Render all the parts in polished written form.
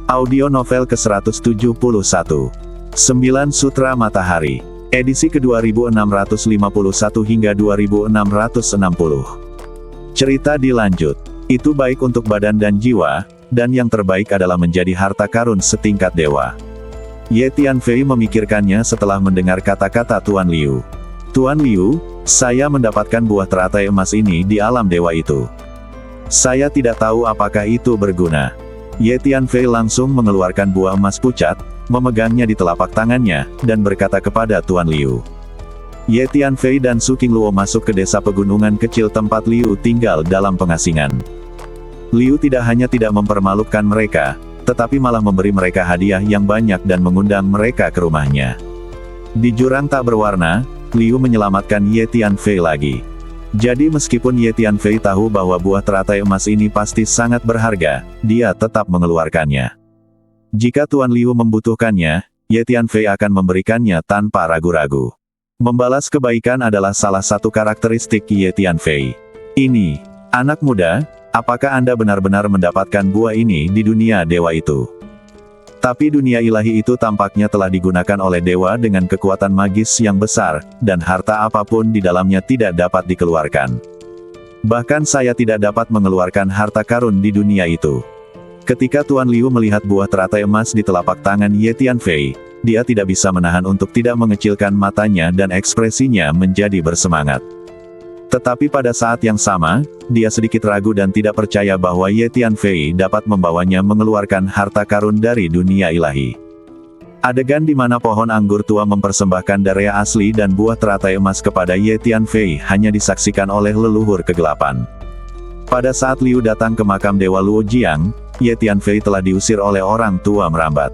Audio novel ke-171. 9 Sutra Matahari. Edisi ke-2651 hingga 2660. Cerita dilanjut. Itu baik untuk badan dan jiwa, dan yang terbaik adalah menjadi harta karun setingkat dewa. Ye Tianfei memikirkannya setelah mendengar kata-kata Tuan Liu. Tuan Liu, saya mendapatkan buah teratai emas ini di alam dewa itu. Saya tidak tahu apakah itu berguna. Ye Tianfei langsung mengeluarkan buah emas pucat, memegangnya di telapak tangannya, dan berkata kepada Tuan Liu. Ye Tianfei dan Su Qingluo masuk ke desa pegunungan kecil tempat Liu tinggal dalam pengasingan. Liu tidak hanya tidak mempermalukan mereka, tetapi malah memberi mereka hadiah yang banyak dan mengundang mereka ke rumahnya. Di jurang tak berwarna, Liu menyelamatkan Ye Tianfei lagi. Jadi meskipun Ye Tianfei tahu bahwa buah teratai emas ini pasti sangat berharga, dia tetap mengeluarkannya. Jika Tuan Liu membutuhkannya, Ye Tianfei akan memberikannya tanpa ragu-ragu. Membalas kebaikan adalah salah satu karakteristik Ye Tianfei. Ini, anak muda, apakah Anda benar-benar mendapatkan buah ini di dunia dewa itu? Tapi dunia ilahi itu tampaknya telah digunakan oleh dewa dengan kekuatan magis yang besar, dan harta apapun di dalamnya tidak dapat dikeluarkan. Bahkan saya tidak dapat mengeluarkan harta karun di dunia itu. Ketika Tuan Liu melihat buah teratai emas di telapak tangan Ye Tianfei, dia tidak bisa menahan untuk tidak mengecilkan matanya dan ekspresinya menjadi bersemangat. Tetapi pada saat yang sama, dia sedikit ragu dan tidak percaya bahwa Ye Tianfei dapat membawanya mengeluarkan harta karun dari dunia ilahi. Adegan di mana pohon anggur tua mempersembahkan darah asli dan buah teratai emas kepada Ye Tianfei hanya disaksikan oleh leluhur kegelapan. Pada saat Liu datang ke makam Dewa Luo Jiang, Ye Tianfei telah diusir oleh orang tua merambat.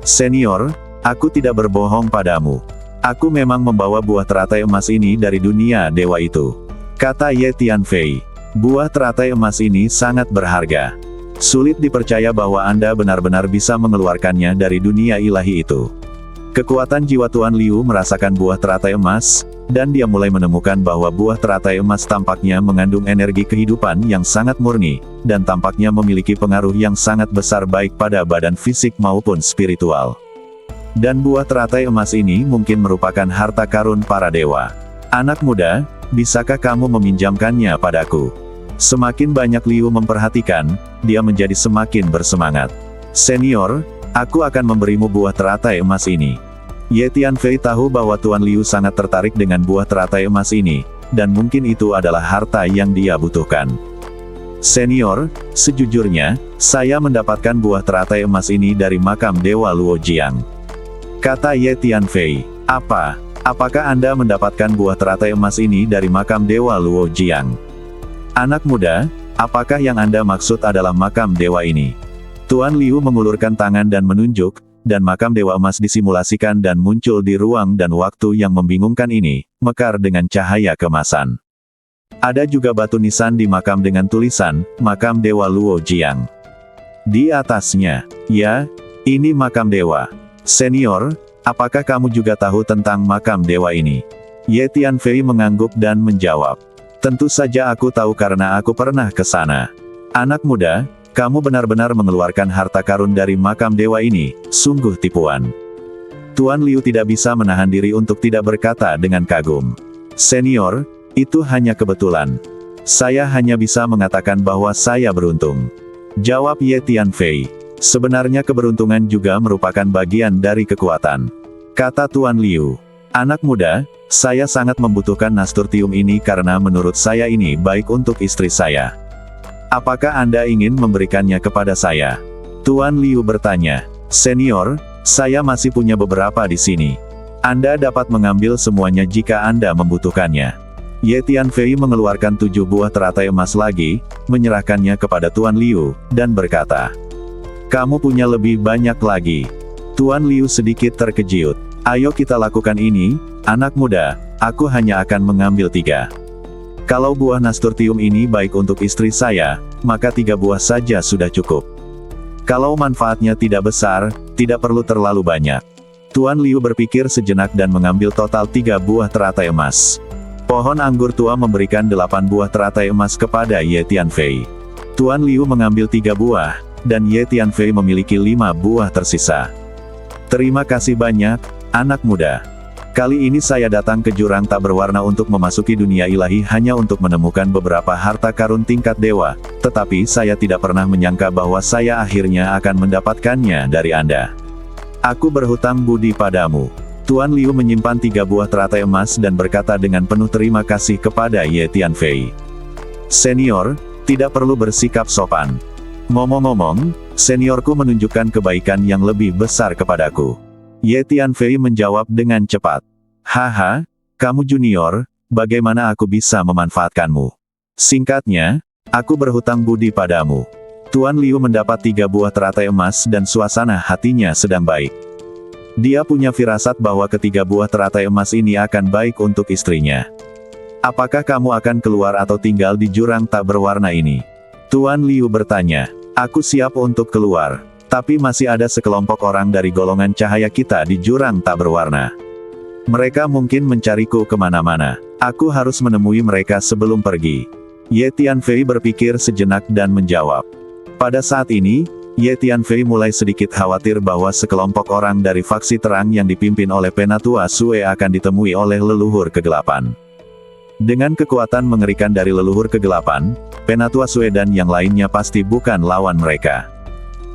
Senior, aku tidak berbohong padamu. Aku memang membawa buah teratai emas ini dari dunia dewa itu. Kata Ye Tianfei. Buah teratai emas ini sangat berharga. Sulit dipercaya bahwa Anda benar-benar bisa mengeluarkannya dari dunia ilahi itu. Kekuatan jiwa Tuan Liu merasakan buah teratai emas, dan dia mulai menemukan bahwa buah teratai emas tampaknya mengandung energi kehidupan yang sangat murni, dan tampaknya memiliki pengaruh yang sangat besar baik pada badan fisik maupun spiritual. Dan buah teratai emas ini mungkin merupakan harta karun para dewa. Anak muda, bisakah kamu meminjamkannya padaku? Semakin banyak Liu memperhatikan, dia menjadi semakin bersemangat. Senior, aku akan memberimu buah teratai emas ini. Ye Tianfei tahu bahwa Tuan Liu sangat tertarik dengan buah teratai emas ini, dan mungkin itu adalah harta yang dia butuhkan. Senior, sejujurnya, saya mendapatkan buah teratai emas ini dari makam Dewa Luo Jiang. Kata Ye Tianfei. Apakah Anda mendapatkan buah teratai emas ini dari makam Dewa Luo Jiang? Anak muda, apakah yang Anda maksud adalah makam dewa ini? Tuan Liu mengulurkan tangan dan menunjuk, dan makam dewa emas disimulasikan dan muncul di ruang dan waktu yang membingungkan ini, mekar dengan cahaya keemasan. Ada juga batu nisan di makam dengan tulisan, makam Dewa Luo Jiang. Di atasnya, ya, ini makam dewa. Senior, apakah kamu juga tahu tentang makam dewa ini? Ye Tianfei mengangguk dan menjawab. Tentu saja aku tahu karena aku pernah ke sana. Anak muda, kamu benar-benar mengeluarkan harta karun dari makam dewa ini, sungguh tipuan. Tuan Liu tidak bisa menahan diri untuk tidak berkata dengan kagum. Senior, itu hanya kebetulan. Saya hanya bisa mengatakan bahwa saya beruntung. Jawab Ye Tianfei. Sebenarnya keberuntungan juga merupakan bagian dari kekuatan. Kata Tuan Liu. Anak muda, saya sangat membutuhkan nasturtium ini karena menurut saya ini baik untuk istri saya. Apakah Anda ingin memberikannya kepada saya? Tuan Liu bertanya. Senior, saya masih punya beberapa di sini. Anda dapat mengambil semuanya jika Anda membutuhkannya. Ye Tianfei mengeluarkan 7 buah teratai emas lagi, menyerahkannya kepada Tuan Liu, dan berkata. Kamu punya lebih banyak lagi. Tuan Liu sedikit terkejut. Ayo kita lakukan ini, anak muda, aku hanya akan mengambil 3. Kalau buah nasturtium ini baik untuk istri saya, maka 3 buah saja sudah cukup. Kalau manfaatnya tidak besar, tidak perlu terlalu banyak. Tuan Liu berpikir sejenak dan mengambil total 3 buah teratai emas. Pohon anggur tua memberikan 8 buah teratai emas kepada Ye Tianfei. Tuan Liu mengambil 3 buah, dan Ye Tianfei memiliki 5 buah tersisa. Terima kasih banyak, anak muda. Kali ini saya datang ke jurang tak berwarna untuk memasuki dunia ilahi hanya untuk menemukan beberapa harta karun tingkat dewa, tetapi saya tidak pernah menyangka bahwa saya akhirnya akan mendapatkannya dari Anda. Aku berhutang budi padamu. Tuan Liu menyimpan 3 buah teratai emas dan berkata dengan penuh terima kasih kepada Ye Tianfei. Senior, tidak perlu bersikap sopan. Ngomong-ngomong, seniorku menunjukkan kebaikan yang lebih besar kepadaku. Ye Tianfei menjawab dengan cepat. Haha, kamu junior, bagaimana aku bisa memanfaatkanmu? Singkatnya, aku berhutang budi padamu. Tuan Liu mendapat 3 buah teratai emas dan suasana hatinya sedang baik. Dia punya firasat bahwa ketiga buah teratai emas ini akan baik untuk istrinya. Apakah kamu akan keluar atau tinggal di jurang tak berwarna ini? Tuan Liu bertanya. Aku siap untuk keluar. Tapi masih ada sekelompok orang dari golongan cahaya kita di jurang tak berwarna. Mereka mungkin mencariku kemana-mana. Aku harus menemui mereka sebelum pergi. Ye Tianfei berpikir sejenak dan menjawab. Pada saat ini, Ye Tianfei mulai sedikit khawatir bahwa sekelompok orang dari faksi terang yang dipimpin oleh Penatua Sue akan ditemui oleh leluhur kegelapan. Dengan kekuatan mengerikan dari leluhur kegelapan, Penatua Sue dan yang lainnya pasti bukan lawan mereka.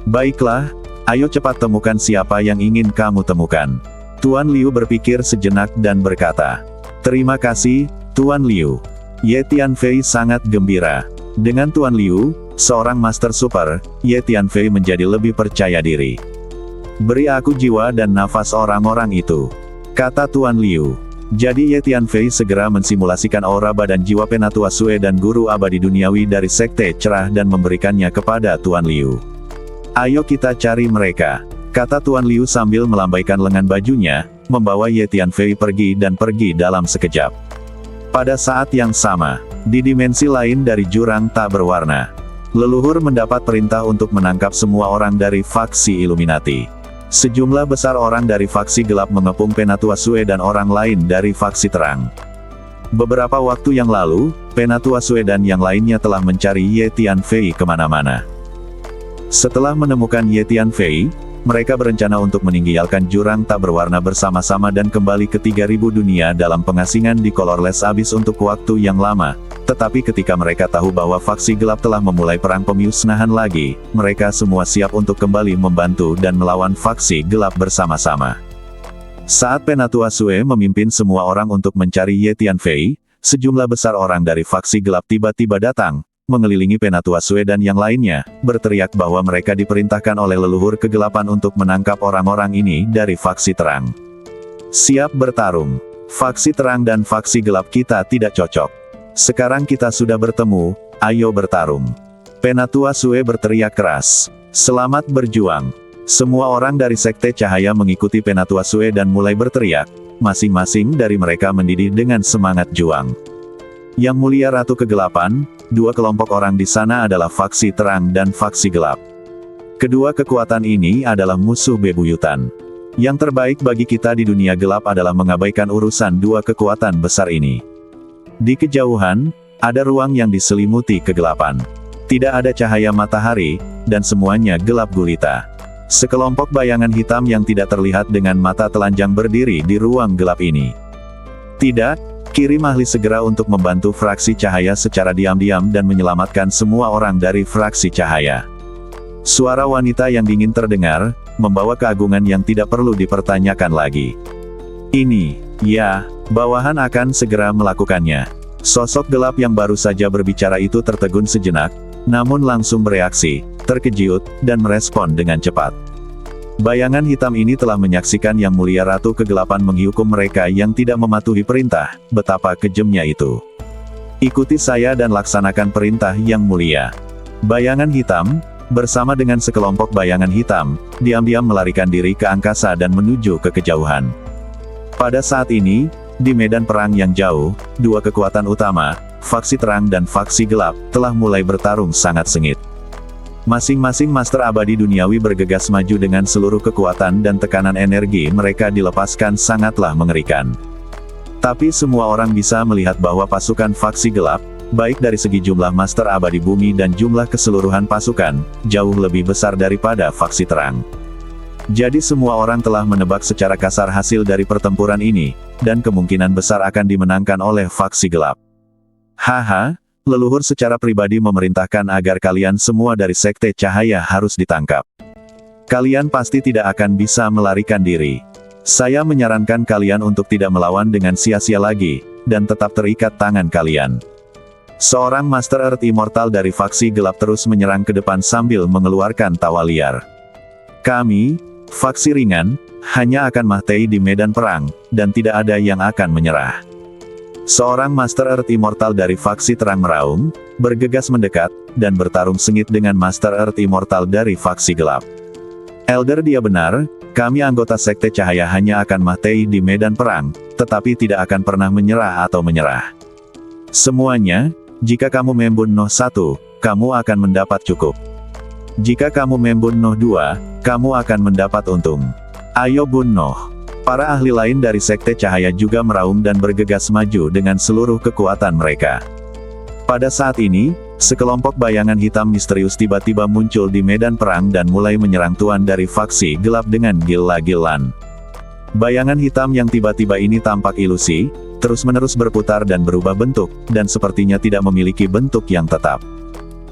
Baiklah, ayo cepat temukan siapa yang ingin kamu temukan. Tuan Liu berpikir sejenak dan berkata. Terima kasih, Tuan Liu. Ye Tianfei sangat gembira. Dengan Tuan Liu, seorang Master Super, Ye Tianfei menjadi lebih percaya diri. Beri aku jiwa dan nafas orang-orang itu, kata Tuan Liu. Jadi Ye Tianfei segera mensimulasikan aura badan jiwa Penatua Sue dan guru abadi duniawi dari Sekte Cerah dan memberikannya kepada Tuan Liu. Ayo kita cari mereka, kata Tuan Liu sambil melambaikan lengan bajunya, membawa Ye Tianfei pergi dalam sekejap. Pada saat yang sama, di dimensi lain dari jurang tak berwarna, leluhur mendapat perintah untuk menangkap semua orang dari faksi Illuminati. Sejumlah besar orang dari faksi gelap mengepung Penatua Sue dan orang lain dari faksi terang. Beberapa waktu yang lalu, Penatua Sue dan yang lainnya telah mencari Ye Tianfei kemana-mana. Setelah menemukan Ye Tianfei, mereka berencana untuk meninggalkan jurang tak berwarna bersama-sama dan kembali ke 3000 dunia dalam pengasingan di Colorless Abyss untuk waktu yang lama. Tetapi ketika mereka tahu bahwa faksi gelap telah memulai perang pemusnahan lagi, mereka semua siap untuk kembali membantu dan melawan faksi gelap bersama-sama. Saat Penatua Sue memimpin semua orang untuk mencari Ye Tianfei, sejumlah besar orang dari faksi gelap tiba-tiba datang, mengelilingi Penatua Sue dan yang lainnya, berteriak bahwa mereka diperintahkan oleh leluhur kegelapan untuk menangkap orang-orang ini dari faksi terang. Siap bertarung. Faksi terang dan faksi gelap kita tidak cocok. Sekarang kita sudah bertemu, ayo bertarung. Penatua Sue berteriak keras. Selamat berjuang. Semua orang dari Sekte Cahaya mengikuti Penatua Sue dan mulai berteriak, masing-masing dari mereka mendidih dengan semangat juang. Yang Mulia Ratu Kegelapan, 2 kelompok orang di sana adalah faksi terang dan faksi gelap. Kedua kekuatan ini adalah musuh bebuyutan. Yang terbaik bagi kita di dunia gelap adalah mengabaikan urusan 2 kekuatan besar ini. Di kejauhan, ada ruang yang diselimuti kegelapan. Tidak ada cahaya matahari, dan semuanya gelap gulita. Sekelompok bayangan hitam yang tidak terlihat dengan mata telanjang berdiri di ruang gelap ini. Tidak. Kirim ahli segera untuk membantu fraksi cahaya secara diam-diam dan menyelamatkan semua orang dari fraksi cahaya. Suara wanita yang dingin terdengar, membawa keagungan yang tidak perlu dipertanyakan lagi. Ini, ya, bawahan akan segera melakukannya. Sosok gelap yang baru saja berbicara itu tertegun sejenak, namun langsung bereaksi, terkejut, dan merespon dengan cepat. Bayangan hitam ini telah menyaksikan Yang Mulia Ratu Kegelapan menghukum mereka yang tidak mematuhi perintah, betapa kejamnya itu. Ikuti saya dan laksanakan perintah Yang Mulia. Bayangan hitam, bersama dengan sekelompok bayangan hitam, diam-diam melarikan diri ke angkasa dan menuju ke kejauhan. Pada saat ini, di medan perang yang jauh, 2 kekuatan utama, faksi terang dan faksi gelap, telah mulai bertarung sangat sengit. Masing-masing master abadi duniawi bergegas maju dengan seluruh kekuatan dan tekanan energi mereka dilepaskan sangatlah mengerikan. Tapi semua orang bisa melihat bahwa pasukan faksi gelap, baik dari segi jumlah Master Abadi Bumi dan jumlah keseluruhan pasukan, jauh lebih besar daripada faksi terang. Jadi semua orang telah menebak secara kasar hasil dari pertempuran ini, dan kemungkinan besar akan dimenangkan oleh faksi gelap. Haha, leluhur secara pribadi memerintahkan agar kalian semua dari Sekte Cahaya harus ditangkap. Kalian pasti tidak akan bisa melarikan diri. Saya menyarankan kalian untuk tidak melawan dengan sia-sia lagi, dan tetap terikat tangan kalian. Seorang Master Earth Immortal dari faksi gelap terus menyerang ke depan sambil mengeluarkan tawa liar. Kami, faksi ringan, hanya akan mati di medan perang, dan tidak ada yang akan menyerah. Seorang Master Earth Immortal dari faksi terang meraung, bergegas mendekat, dan bertarung sengit dengan Master Earth Immortal dari faksi gelap. Elder, dia benar, kami anggota Sekte Cahaya hanya akan mati di medan perang, tetapi tidak akan pernah menyerah atau menyerah. Semuanya, jika kamu membunuh 1, kamu akan mendapat cukup. Jika kamu membunuh 2, kamu akan mendapat untung. Ayo bunuh. Para ahli lain dari Sekte Cahaya juga meraung dan bergegas maju dengan seluruh kekuatan mereka. Pada saat ini, sekelompok bayangan hitam misterius tiba-tiba muncul di medan perang dan mulai menyerang tuan dari faksi gelap dengan gila-gilaan. Bayangan hitam yang tiba-tiba ini tampak ilusi, terus-menerus berputar dan berubah bentuk, dan sepertinya tidak memiliki bentuk yang tetap.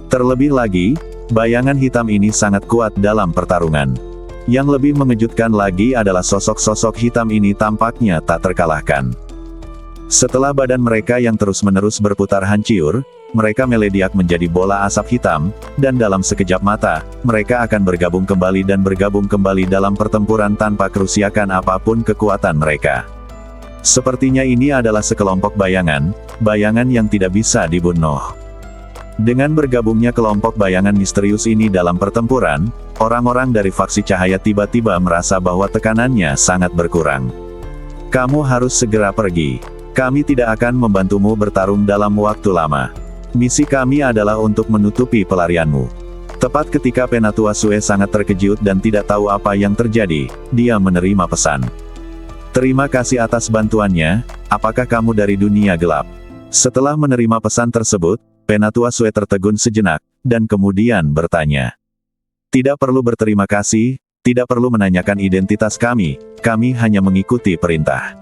Terlebih lagi, bayangan hitam ini sangat kuat dalam pertarungan. Yang lebih mengejutkan lagi adalah sosok-sosok hitam ini tampaknya tak terkalahkan. Setelah badan mereka yang terus-menerus berputar hancur, mereka melediak menjadi bola asap hitam, dan dalam sekejap mata, mereka akan bergabung kembali dalam pertempuran tanpa kerusakan apapun kekuatan mereka. Sepertinya ini adalah sekelompok bayangan yang tidak bisa dibunuh. Dengan bergabungnya kelompok bayangan misterius ini dalam pertempuran, orang-orang dari faksi cahaya tiba-tiba merasa bahwa tekanannya sangat berkurang. Kamu harus segera pergi. Kami tidak akan membantumu bertarung dalam waktu lama. Misi kami adalah untuk menutupi pelarianmu. Tepat ketika Penatua Sue sangat terkejut dan tidak tahu apa yang terjadi, dia menerima pesan. Terima kasih atas bantuannya, apakah kamu dari dunia gelap? Setelah menerima pesan tersebut, Penatua Sue tertegun sejenak, dan kemudian bertanya. Tidak perlu berterima kasih, tidak perlu menanyakan identitas kami hanya mengikuti perintah.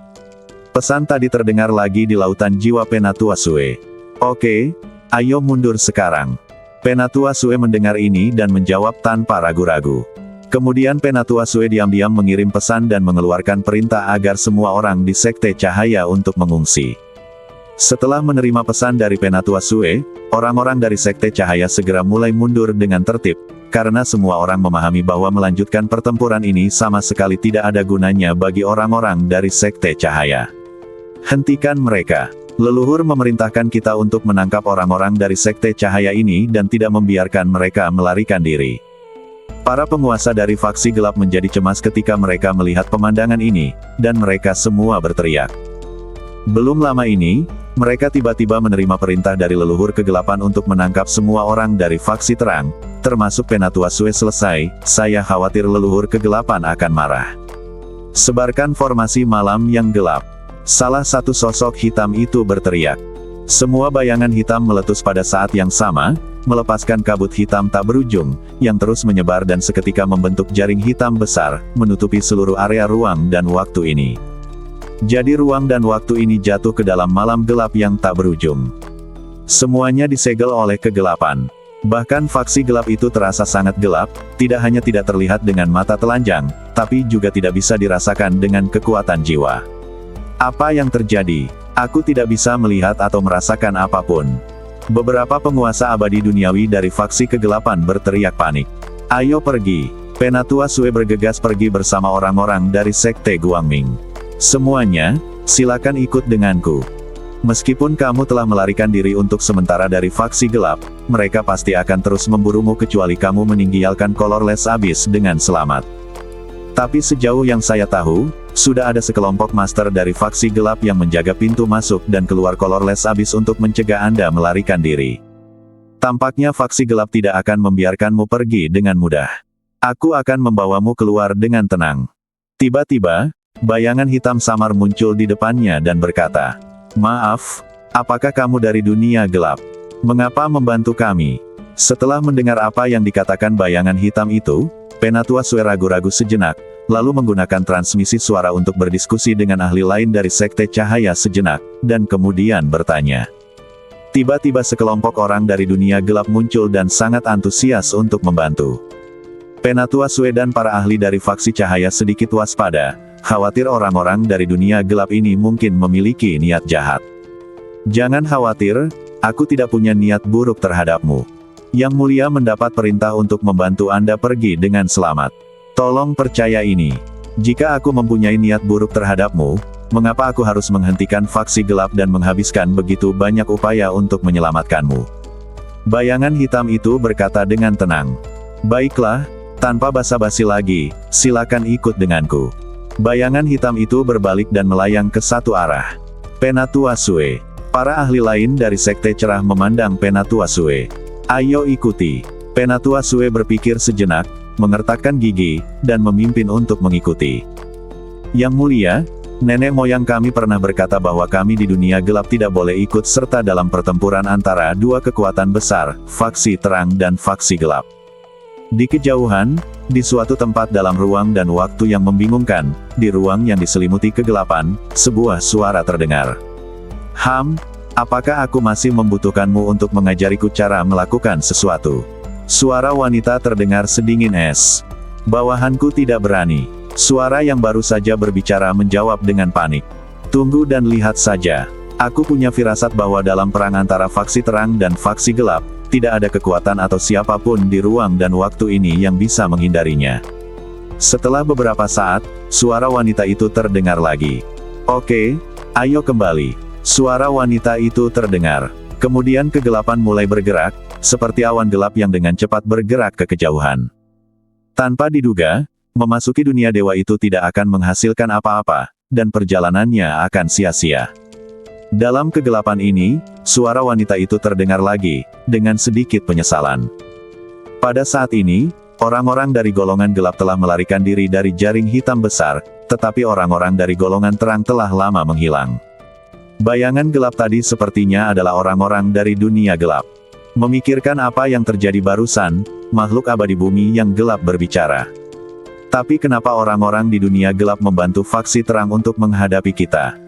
Pesan tadi terdengar lagi di lautan jiwa Penatua Sue. Oke, ayo mundur sekarang. Penatua Sue mendengar ini dan menjawab tanpa ragu-ragu. Kemudian Penatua Sue diam-diam mengirim pesan dan mengeluarkan perintah agar semua orang di Sekte Cahaya untuk mengungsi. Setelah menerima pesan dari Penatua Sue, orang-orang dari Sekte Cahaya segera mulai mundur dengan tertib, karena semua orang memahami bahwa melanjutkan pertempuran ini sama sekali tidak ada gunanya bagi orang-orang dari Sekte Cahaya. Hentikan mereka. Leluhur memerintahkan kita untuk menangkap orang-orang dari Sekte Cahaya ini dan tidak membiarkan mereka melarikan diri. Para penguasa dari faksi gelap menjadi cemas ketika mereka melihat pemandangan ini, dan mereka semua berteriak. Belum lama ini, mereka tiba-tiba menerima perintah dari leluhur kegelapan untuk menangkap semua orang dari faksi terang, termasuk Penatua Sue. Selesai, saya khawatir leluhur kegelapan akan marah. Sebarkan formasi malam yang gelap. Salah satu sosok hitam itu berteriak. Semua bayangan hitam meletus pada saat yang sama, melepaskan kabut hitam tak berujung, yang terus menyebar dan seketika membentuk jaring hitam besar, menutupi seluruh area ruang dan waktu ini. Jadi ruang dan waktu ini jatuh ke dalam malam gelap yang tak berujung. Semuanya disegel oleh kegelapan. Bahkan faksi gelap itu terasa sangat gelap, tidak hanya tidak terlihat dengan mata telanjang, tapi juga tidak bisa dirasakan dengan kekuatan jiwa. Apa yang terjadi? Aku tidak bisa melihat atau merasakan apapun. Beberapa penguasa abadi duniawi dari faksi kegelapan berteriak panik. Ayo pergi. Penatua Sue bergegas pergi bersama orang-orang dari Sekte Guangming. Semuanya, silakan ikut denganku. Meskipun kamu telah melarikan diri untuk sementara dari faksi gelap, mereka pasti akan terus memburumu kecuali kamu meninggalkan Colorless Abyss dengan selamat. Tapi sejauh yang saya tahu, sudah ada sekelompok master dari faksi gelap yang menjaga pintu masuk dan keluar Colorless Abyss untuk mencegah Anda melarikan diri. Tampaknya faksi gelap tidak akan membiarkanmu pergi dengan mudah. Aku akan membawamu keluar dengan tenang. Tiba-tiba, bayangan hitam samar muncul di depannya dan berkata, "Maaf, Apakah kamu dari dunia gelap? Mengapa membantu kami? Setelah mendengar apa yang dikatakan bayangan hitam itu, Penatua Sue ragu-ragu sejenak, lalu menggunakan transmisi suara untuk berdiskusi dengan ahli lain dari Sekte Cahaya sejenak, dan kemudian bertanya. Tiba-tiba sekelompok orang dari dunia gelap muncul dan sangat antusias untuk membantu. Penatua Sue dan para ahli dari faksi cahaya sedikit waspada, khawatir orang-orang dari dunia gelap ini mungkin memiliki niat jahat. Jangan khawatir, aku tidak punya niat buruk terhadapmu. Yang Mulia mendapat perintah untuk membantu Anda pergi dengan selamat. Tolong percaya ini. Jika aku mempunyai niat buruk terhadapmu, mengapa aku harus menghentikan faksi gelap dan menghabiskan begitu banyak upaya untuk menyelamatkanmu? Bayangan hitam itu berkata dengan tenang. Baiklah, tanpa basa-basi lagi, silakan ikut denganku. Bayangan hitam itu berbalik dan melayang ke satu arah. Penatua Sue. Para ahli lain dari Sekte Cerah memandang Penatua Sue. Ayo ikuti. Penatua Sue berpikir sejenak, mengertakkan gigi, dan memimpin untuk mengikuti. Yang Mulia, nenek moyang kami pernah berkata bahwa kami di dunia gelap tidak boleh ikut serta dalam pertempuran antara dua kekuatan besar, faksi terang dan faksi gelap. Di kejauhan, di suatu tempat dalam ruang dan waktu yang membingungkan, di ruang yang diselimuti kegelapan, sebuah suara terdengar. Apakah aku masih membutuhkanmu untuk mengajariku cara melakukan sesuatu? Suara wanita terdengar sedingin es. Bawahanku tidak berani. Suara yang baru saja berbicara menjawab dengan panik. Tunggu dan lihat saja. Aku punya firasat bahwa dalam perang antara faksi terang dan faksi gelap, tidak ada kekuatan atau siapapun di ruang dan waktu ini yang bisa menghindarinya. Setelah beberapa saat, suara wanita itu terdengar lagi. Oke, ayo kembali. Suara wanita itu terdengar. Kemudian kegelapan mulai bergerak, seperti awan gelap yang dengan cepat bergerak ke kejauhan. Tanpa diduga, memasuki dunia dewa itu tidak akan menghasilkan apa-apa, dan perjalanannya akan sia-sia. Dalam kegelapan ini, suara wanita itu terdengar lagi, dengan sedikit penyesalan. Pada saat ini, orang-orang dari golongan gelap telah melarikan diri dari jaring hitam besar, tetapi orang-orang dari golongan terang telah lama menghilang. Bayangan gelap tadi sepertinya adalah orang-orang dari dunia gelap. Memikirkan apa yang terjadi barusan, makhluk abadi bumi yang gelap berbicara. Tapi kenapa orang-orang di dunia gelap membantu faksi terang untuk menghadapi kita?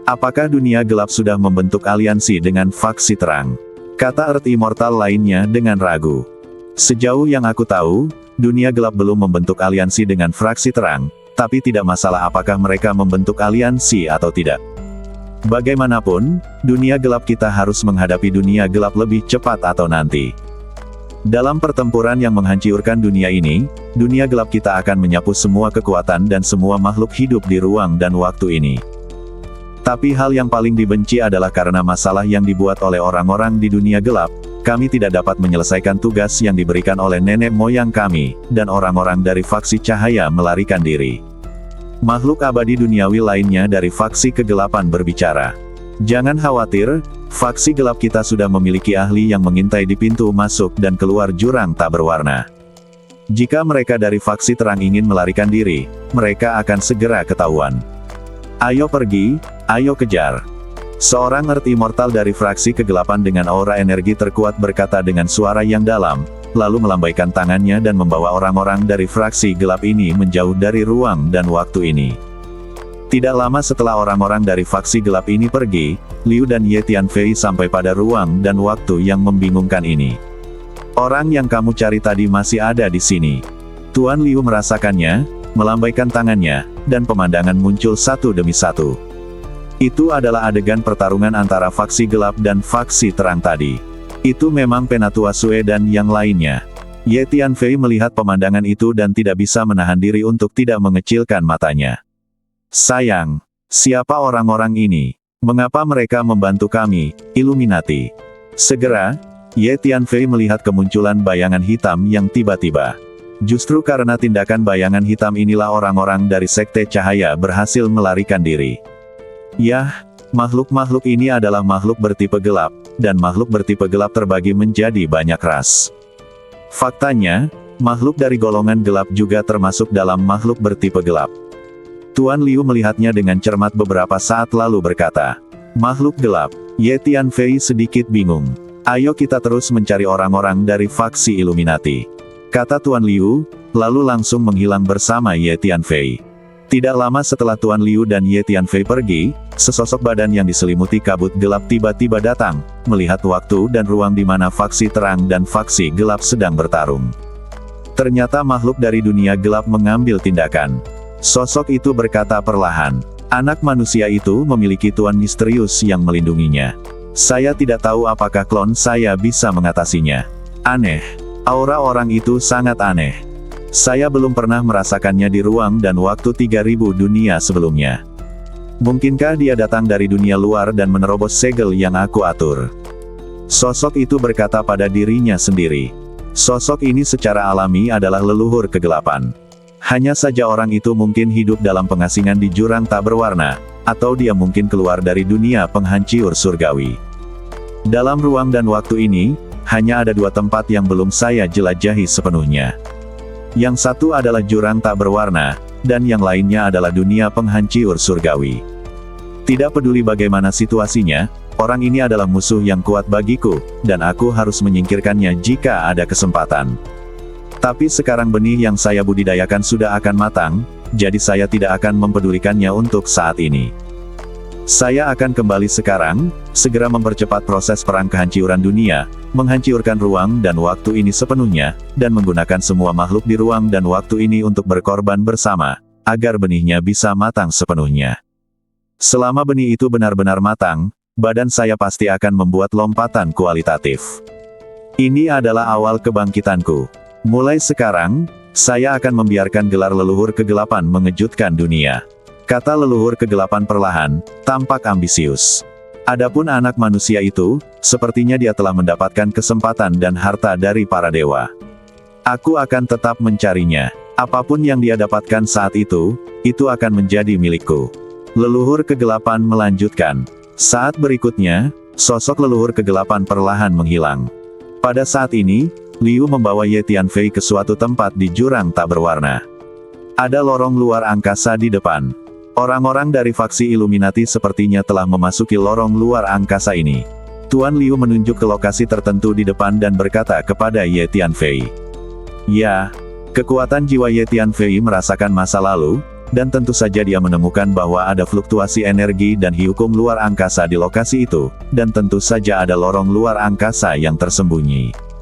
Apakah dunia gelap sudah membentuk aliansi dengan faksi terang? Kata Earth Immortal lainnya dengan ragu. Sejauh yang aku tahu, dunia gelap belum membentuk aliansi dengan faksi terang, tapi tidak masalah apakah mereka membentuk aliansi atau tidak. Bagaimanapun, dunia gelap kita harus menghadapi dunia gelap lebih cepat atau nanti. Dalam pertempuran yang menghancurkan dunia ini, dunia gelap kita akan menyapu semua kekuatan dan semua makhluk hidup di ruang dan waktu ini. Tapi hal yang paling dibenci adalah karena masalah yang dibuat oleh orang-orang di dunia gelap, kami tidak dapat menyelesaikan tugas yang diberikan oleh nenek moyang kami, dan orang-orang dari faksi cahaya melarikan diri. Makhluk abadi duniawi lainnya dari faksi kegelapan berbicara. Jangan khawatir, faksi gelap kita sudah memiliki ahli yang mengintai di pintu masuk dan keluar jurang tak berwarna. Jika mereka dari faksi terang ingin melarikan diri, mereka akan segera ketahuan. Ayo pergi, ayo kejar. Seorang Earth Immortal dari fraksi kegelapan dengan aura energi terkuat berkata dengan suara yang dalam, lalu melambaikan tangannya dan membawa orang-orang dari fraksi gelap ini menjauh dari ruang dan waktu ini. Tidak lama setelah orang-orang dari faksi gelap ini pergi, Liu dan Ye Tianfei sampai pada ruang dan waktu yang membingungkan ini. Orang yang kamu cari tadi masih ada di sini. Tuan Liu merasakannya, melambaikan tangannya, dan pemandangan muncul satu demi satu. Itu adalah adegan pertarungan antara faksi gelap dan faksi terang tadi. Itu memang Penatua Sue dan yang lainnya. Ye Tianfei melihat pemandangan itu dan tidak bisa menahan diri untuk tidak mengecilkan matanya. Sayang, siapa orang-orang ini? Mengapa mereka membantu kami, Illuminati? Segera, Ye Tianfei melihat kemunculan bayangan hitam yang tiba-tiba. Justru karena tindakan bayangan hitam inilah orang-orang dari Sekte Cahaya berhasil melarikan diri. Yah, makhluk-makhluk ini adalah makhluk bertipe gelap, dan makhluk bertipe gelap terbagi menjadi banyak ras. Faktanya, makhluk dari golongan gelap juga termasuk dalam makhluk bertipe gelap. Tuan Liu melihatnya dengan cermat beberapa saat lalu berkata, makhluk gelap, Ye Tianfei sedikit bingung. Ayo kita terus mencari orang-orang dari faksi Illuminati, kata Tuan Liu, lalu langsung menghilang bersama Ye Tianfei. Tidak lama setelah Tuan Liu dan Ye Tianfei pergi, sesosok badan yang diselimuti kabut gelap tiba-tiba datang, melihat waktu dan ruang di mana faksi terang dan faksi gelap sedang bertarung. Ternyata makhluk dari dunia gelap mengambil tindakan. Sosok itu berkata perlahan, anak manusia itu memiliki tuan misterius yang melindunginya. Saya tidak tahu apakah klon saya bisa mengatasinya. Aneh. Aura orang itu sangat aneh. Saya belum pernah merasakannya di ruang dan waktu 3000 dunia sebelumnya. Mungkinkah dia datang dari dunia luar dan menerobos segel yang aku atur? Sosok itu berkata pada dirinya sendiri. Sosok ini secara alami adalah leluhur kegelapan. Hanya saja orang itu mungkin hidup dalam pengasingan di jurang tak berwarna, atau dia mungkin keluar dari dunia penghancur surgawi. Dalam ruang dan waktu ini, hanya ada dua tempat yang belum saya jelajahi sepenuhnya. Yang satu adalah jurang tak berwarna, dan yang lainnya adalah dunia penghancur surgawi. Tidak peduli bagaimana situasinya, orang ini adalah musuh yang kuat bagiku, dan aku harus menyingkirkannya jika ada kesempatan. Tapi sekarang benih yang saya budidayakan sudah akan matang, jadi saya tidak akan mempedulikannya untuk saat ini. Saya akan kembali sekarang, segera mempercepat proses perang kehancuran dunia, menghancurkan ruang dan waktu ini sepenuhnya, dan menggunakan semua makhluk di ruang dan waktu ini untuk berkorban bersama, agar benihnya bisa matang sepenuhnya. Selama benih itu benar-benar matang, badan saya pasti akan membuat lompatan kualitatif. Ini adalah awal kebangkitanku. Mulai sekarang, saya akan membiarkan gelar leluhur kegelapan mengejutkan dunia. Kata leluhur kegelapan perlahan, tampak ambisius. Adapun anak manusia itu, sepertinya dia telah mendapatkan kesempatan dan harta dari para dewa. Aku akan tetap mencarinya. Apapun yang dia dapatkan saat itu akan menjadi milikku. Leluhur kegelapan melanjutkan. Saat berikutnya, sosok leluhur kegelapan perlahan menghilang. Pada saat ini, Liu membawa Ye Tianfei ke suatu tempat di jurang tak berwarna. Ada lorong luar angkasa di depan. Orang-orang dari faksi Illuminati sepertinya telah memasuki lorong luar angkasa ini. Tuan Liu menunjuk ke lokasi tertentu di depan dan berkata kepada Ye Tianfei. Ya, kekuatan jiwa Ye Tianfei merasakan masa lalu, dan tentu saja dia menemukan bahwa ada fluktuasi energi dan hukum luar angkasa di lokasi itu, dan tentu saja ada lorong luar angkasa yang tersembunyi.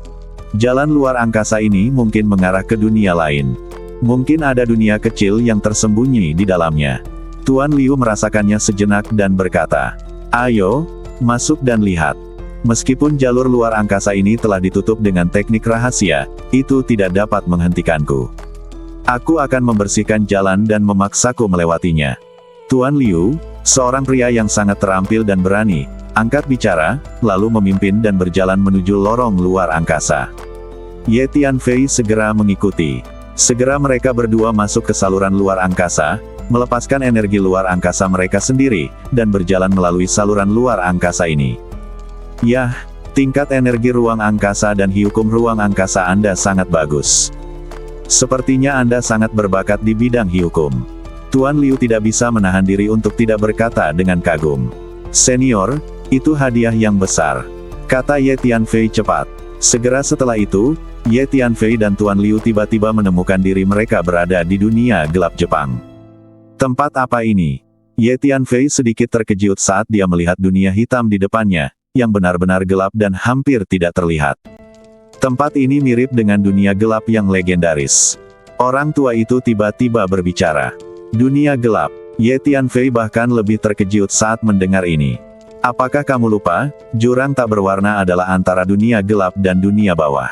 Jalan luar angkasa ini mungkin mengarah ke dunia lain. Mungkin ada dunia kecil yang tersembunyi di dalamnya. Tuan Liu merasakannya sejenak dan berkata, ayo, masuk dan lihat. Meskipun jalur luar angkasa ini telah ditutup dengan teknik rahasia, itu tidak dapat menghentikanku. Aku akan membersihkan jalan dan memaksaku melewatinya. Tuan Liu, seorang pria yang sangat terampil dan berani, angkat bicara, lalu memimpin dan berjalan menuju lorong luar angkasa. Ye Tianfei segera mengikuti. Segera mereka berdua masuk ke saluran luar angkasa, melepaskan energi luar angkasa mereka sendiri, dan berjalan melalui saluran luar angkasa ini. Yah, tingkat energi ruang angkasa dan hukum ruang angkasa Anda sangat bagus. Sepertinya Anda sangat berbakat di bidang hukum. Tuan Liu tidak bisa menahan diri untuk tidak berkata dengan kagum. Senior, itu hadiah yang besar, kata Ye Tianfei cepat. Segera setelah itu, Ye Tianfei dan Tuan Liu tiba-tiba menemukan diri mereka berada di dunia gelap Jepang. Tempat apa ini? Ye Tianfei sedikit terkejut saat dia melihat dunia hitam di depannya, yang benar-benar gelap dan hampir tidak terlihat. Tempat ini mirip dengan dunia gelap yang legendaris. Orang tua itu tiba-tiba berbicara. Dunia gelap. Ye Tianfei bahkan lebih terkejut saat mendengar ini. Apakah kamu lupa, jurang tak berwarna adalah antara dunia gelap dan dunia bawah.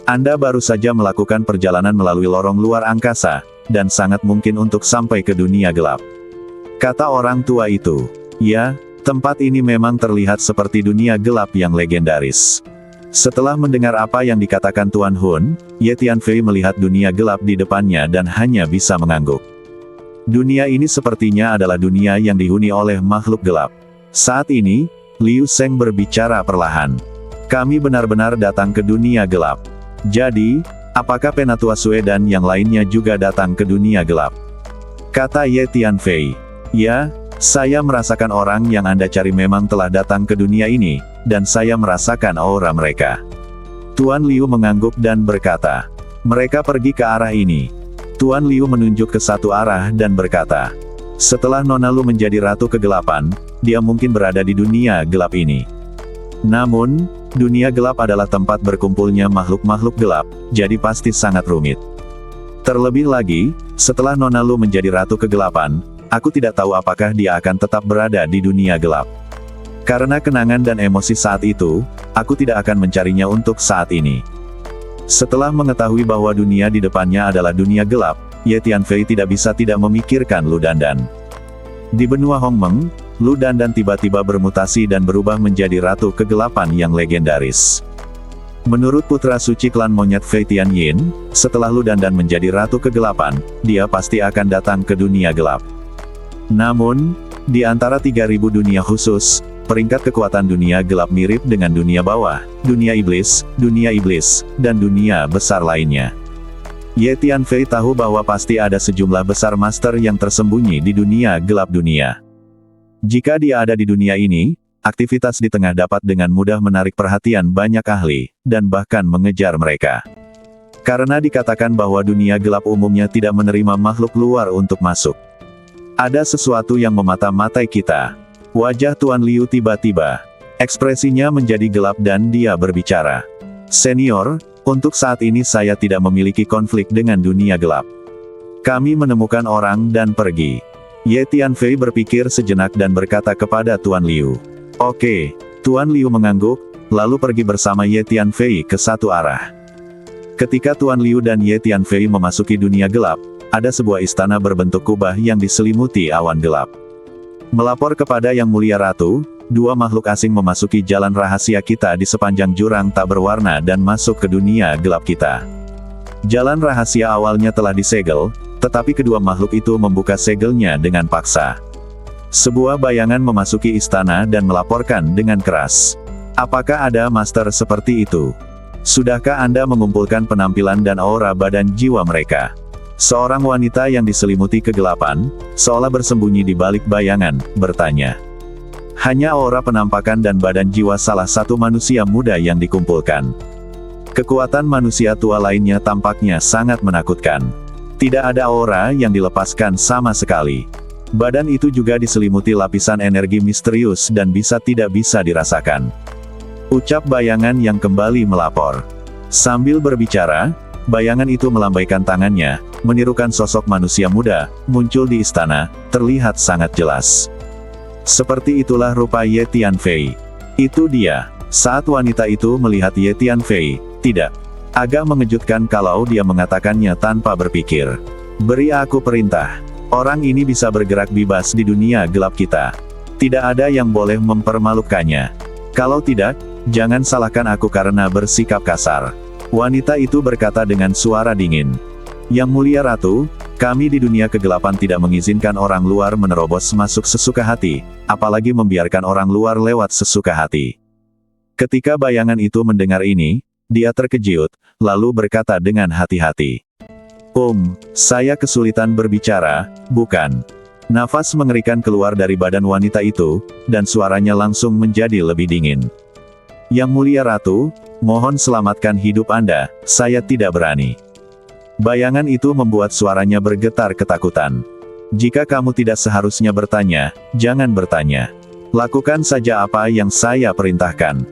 Anda baru saja melakukan perjalanan melalui lorong luar angkasa, dan sangat mungkin untuk sampai ke dunia gelap. Kata orang tua itu. Ya, tempat ini memang terlihat seperti dunia gelap yang legendaris. Setelah mendengar apa yang dikatakan Tuan Hun, Ye Tianfei melihat dunia gelap di depannya dan hanya bisa mengangguk. Dunia ini sepertinya adalah dunia yang dihuni oleh makhluk gelap. Saat ini, Liu Sheng berbicara perlahan. Kami benar-benar datang ke dunia gelap. Jadi, apakah Penatua Sue dan yang lainnya juga datang ke dunia gelap? Kata Ye Tianfei. Ya, Saya merasakan orang yang Anda cari memang telah datang ke dunia ini, dan saya merasakan aura mereka. Tuan Liu mengangguk dan berkata, mereka pergi ke arah ini. Tuan Liu menunjuk ke satu arah dan berkata, setelah Nona Lu menjadi Ratu Kegelapan, dia mungkin berada di dunia gelap ini. Namun, dunia gelap adalah tempat berkumpulnya makhluk-makhluk gelap, jadi pasti sangat rumit. Terlebih lagi, setelah Nona Lu menjadi Ratu Kegelapan, aku tidak tahu apakah dia akan tetap berada di dunia gelap. Karena kenangan dan emosi saat itu, aku tidak akan mencarinya untuk saat ini. Setelah mengetahui bahwa dunia di depannya adalah dunia gelap, Ye Tianfei tidak bisa tidak memikirkan Lu Dandan. Di benua Hongmeng, Lu Dandan tiba-tiba bermutasi dan berubah menjadi Ratu Kegelapan yang legendaris. Menurut putra suci klan monyet Fei Tianyin, setelah Lu Dandan menjadi Ratu Kegelapan, dia pasti akan datang ke dunia gelap. Namun, di antara 3.000 dunia khusus, peringkat kekuatan dunia gelap mirip dengan dunia bawah, dunia iblis, dan dunia besar lainnya. Ye Tianfei tahu bahwa pasti ada sejumlah besar master yang tersembunyi di dunia gelap dunia. Jika dia ada di dunia ini, aktivitas di tengah dapat dengan mudah menarik perhatian banyak ahli, dan bahkan mengejar mereka. Karena dikatakan bahwa dunia gelap umumnya tidak menerima makhluk luar untuk masuk. Ada sesuatu yang memata-matai kita. Wajah Tuan Liu tiba-tiba, ekspresinya menjadi gelap dan dia berbicara. Senior, untuk saat ini saya tidak memiliki konflik dengan dunia gelap. Kami menemukan orang dan pergi. Ye Tianfei berpikir sejenak dan berkata kepada Tuan Liu. Oke, Tuan Liu mengangguk, lalu pergi bersama Ye Tianfei ke satu arah. Ketika Tuan Liu dan Ye Tianfei memasuki dunia gelap, ada sebuah istana berbentuk kubah yang diselimuti awan gelap. Melapor kepada Yang Mulia Ratu, dua makhluk asing memasuki jalan rahasia kita di sepanjang jurang tak berwarna dan masuk ke dunia gelap kita. Jalan rahasia awalnya telah disegel, tetapi kedua makhluk itu membuka segelnya dengan paksa. Sebuah bayangan memasuki istana dan melaporkan dengan keras. Apakah ada master seperti itu? Sudahkah Anda mengumpulkan penampilan dan aura badan jiwa mereka? Seorang wanita yang diselimuti kegelapan, seolah bersembunyi di balik bayangan, bertanya. Hanya aura penampakan dan badan jiwa salah satu manusia muda yang dikumpulkan. Kekuatan manusia tua lainnya tampaknya sangat menakutkan. Tidak ada aura yang dilepaskan sama sekali. Badan itu juga diselimuti lapisan energi misterius dan tidak bisa dirasakan. Ucap bayangan yang kembali melapor. Sambil berbicara, bayangan itu melambaikan tangannya, menirukan sosok manusia muda, muncul di istana, terlihat sangat jelas. Seperti itulah rupa Ye Tianfei. Itu dia. Saat wanita itu melihat Ye Tianfei, tidak. Agak mengejutkan kalau dia mengatakannya tanpa berpikir. Beri aku perintah. Orang ini bisa bergerak bebas di dunia gelap kita. Tidak ada yang boleh mempermalukannya. Kalau tidak, jangan salahkan aku karena bersikap kasar. Wanita itu berkata dengan suara dingin. Yang Mulia Ratu, kami di dunia kegelapan tidak mengizinkan orang luar menerobos masuk sesuka hati, apalagi membiarkan orang luar lewat sesuka hati. Ketika bayangan itu mendengar ini, dia terkejut, lalu berkata dengan hati-hati. Saya kesulitan berbicara, bukan? Nafas mengerikan keluar dari badan wanita itu, dan suaranya langsung menjadi lebih dingin. Yang Mulia Ratu, mohon selamatkan hidup Anda, saya tidak berani. Bayangan itu membuat suaranya bergetar ketakutan. Jika kamu tidak seharusnya bertanya, jangan bertanya. Lakukan saja apa yang saya perintahkan.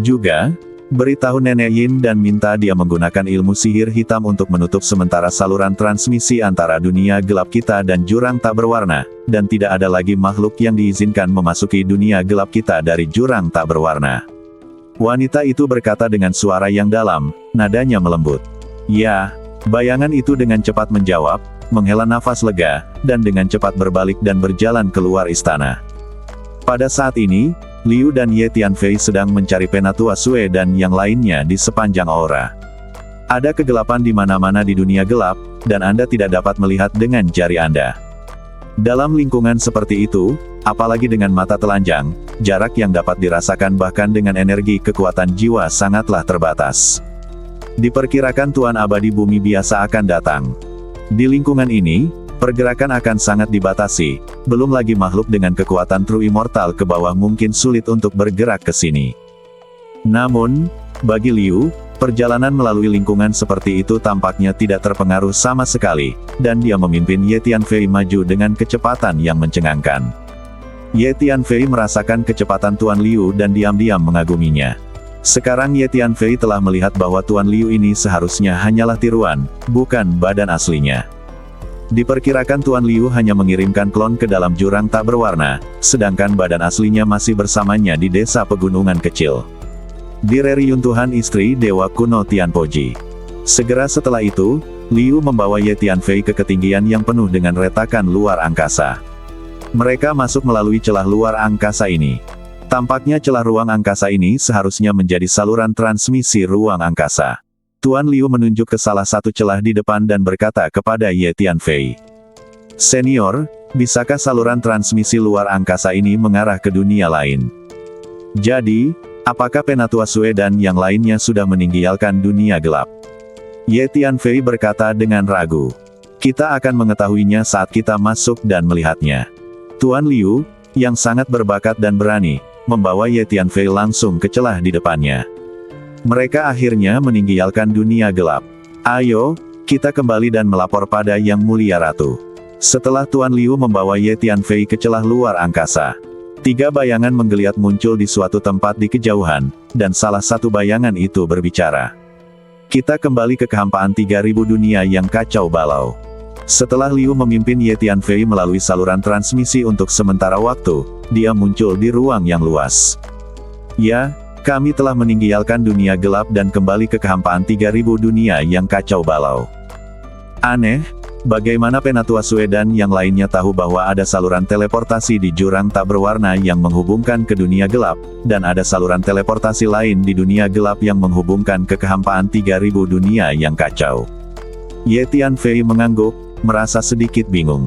Juga, beritahu Nenek Yin dan minta dia menggunakan ilmu sihir hitam untuk menutup sementara saluran transmisi antara dunia gelap kita dan jurang tak berwarna, dan tidak ada lagi makhluk yang diizinkan memasuki dunia gelap kita dari jurang tak berwarna. Wanita itu berkata dengan suara yang dalam, nadanya melembut. Ya. Bayangan itu dengan cepat menjawab, menghela nafas lega, dan dengan cepat berbalik dan berjalan keluar istana. Pada saat ini, Liu dan Ye Tianfei sedang mencari Penatua Sue dan yang lainnya di sepanjang aura. Ada kegelapan di mana-mana di dunia gelap, dan Anda tidak dapat melihat dengan jari Anda. Dalam lingkungan seperti itu, apalagi dengan mata telanjang, jarak yang dapat dirasakan bahkan dengan energi kekuatan jiwa sangatlah terbatas. Diperkirakan Tuan Abadi Bumi biasa akan datang. Di lingkungan ini, Pergerakan akan sangat dibatasi, belum lagi makhluk dengan kekuatan True Immortal ke bawah mungkin sulit untuk bergerak ke sini. Namun, bagi Liu, perjalanan melalui lingkungan seperti itu tampaknya tidak terpengaruh sama sekali, dan dia memimpin Ye Tianfei maju dengan kecepatan yang mencengangkan. Ye Tianfei merasakan kecepatan Tuan Liu dan diam-diam mengaguminya. Sekarang Ye Tianfei telah melihat bahwa Tuan Liu ini seharusnya hanyalah tiruan, bukan badan aslinya. Diperkirakan Tuan Liu hanya mengirimkan klon ke dalam jurang tak berwarna, sedangkan badan aslinya masih bersamanya di desa pegunungan kecil. Di reruntuhan istri Dewa Kuno Tianpoji. Segera setelah itu, Liu membawa Ye Tianfei ke ketinggian yang penuh dengan retakan luar angkasa. Mereka masuk melalui celah luar angkasa ini. Tampaknya celah ruang angkasa ini seharusnya menjadi saluran transmisi ruang angkasa. Tuan Liu menunjuk ke salah satu celah di depan dan berkata kepada Ye Tianfei. Senior, bisakah saluran transmisi luar angkasa ini mengarah ke dunia lain? Jadi, apakah Penatua Sue dan yang lainnya sudah meninggalkan dunia gelap? Ye Tianfei berkata dengan ragu. Kita akan mengetahuinya saat kita masuk dan melihatnya. Tuan Liu, yang sangat berbakat dan berani, membawa Ye Tianfei langsung ke celah di depannya. Mereka akhirnya meninggalkan dunia gelap. Ayo, kita kembali dan melapor pada Yang Mulia Ratu. Setelah Tuan Liu membawa Ye Tianfei ke celah luar angkasa, 3 bayangan menggeliat muncul di suatu tempat di kejauhan, dan salah satu bayangan itu berbicara. Kita kembali ke kehampaan 3000 dunia yang kacau balau. Setelah Liu memimpin Ye Tianfei melalui saluran transmisi untuk sementara waktu, dia muncul di ruang yang luas. Ya, kami telah meninggalkan dunia gelap dan kembali ke kehampaan 3000 dunia yang kacau balau. Aneh, bagaimana Penatua Sue dan yang lainnya tahu bahwa ada saluran teleportasi di jurang tak berwarna yang menghubungkan ke dunia gelap, dan ada saluran teleportasi lain di dunia gelap yang menghubungkan ke kehampaan 3000 dunia yang kacau. Ye Tianfei mengangguk, merasa sedikit bingung.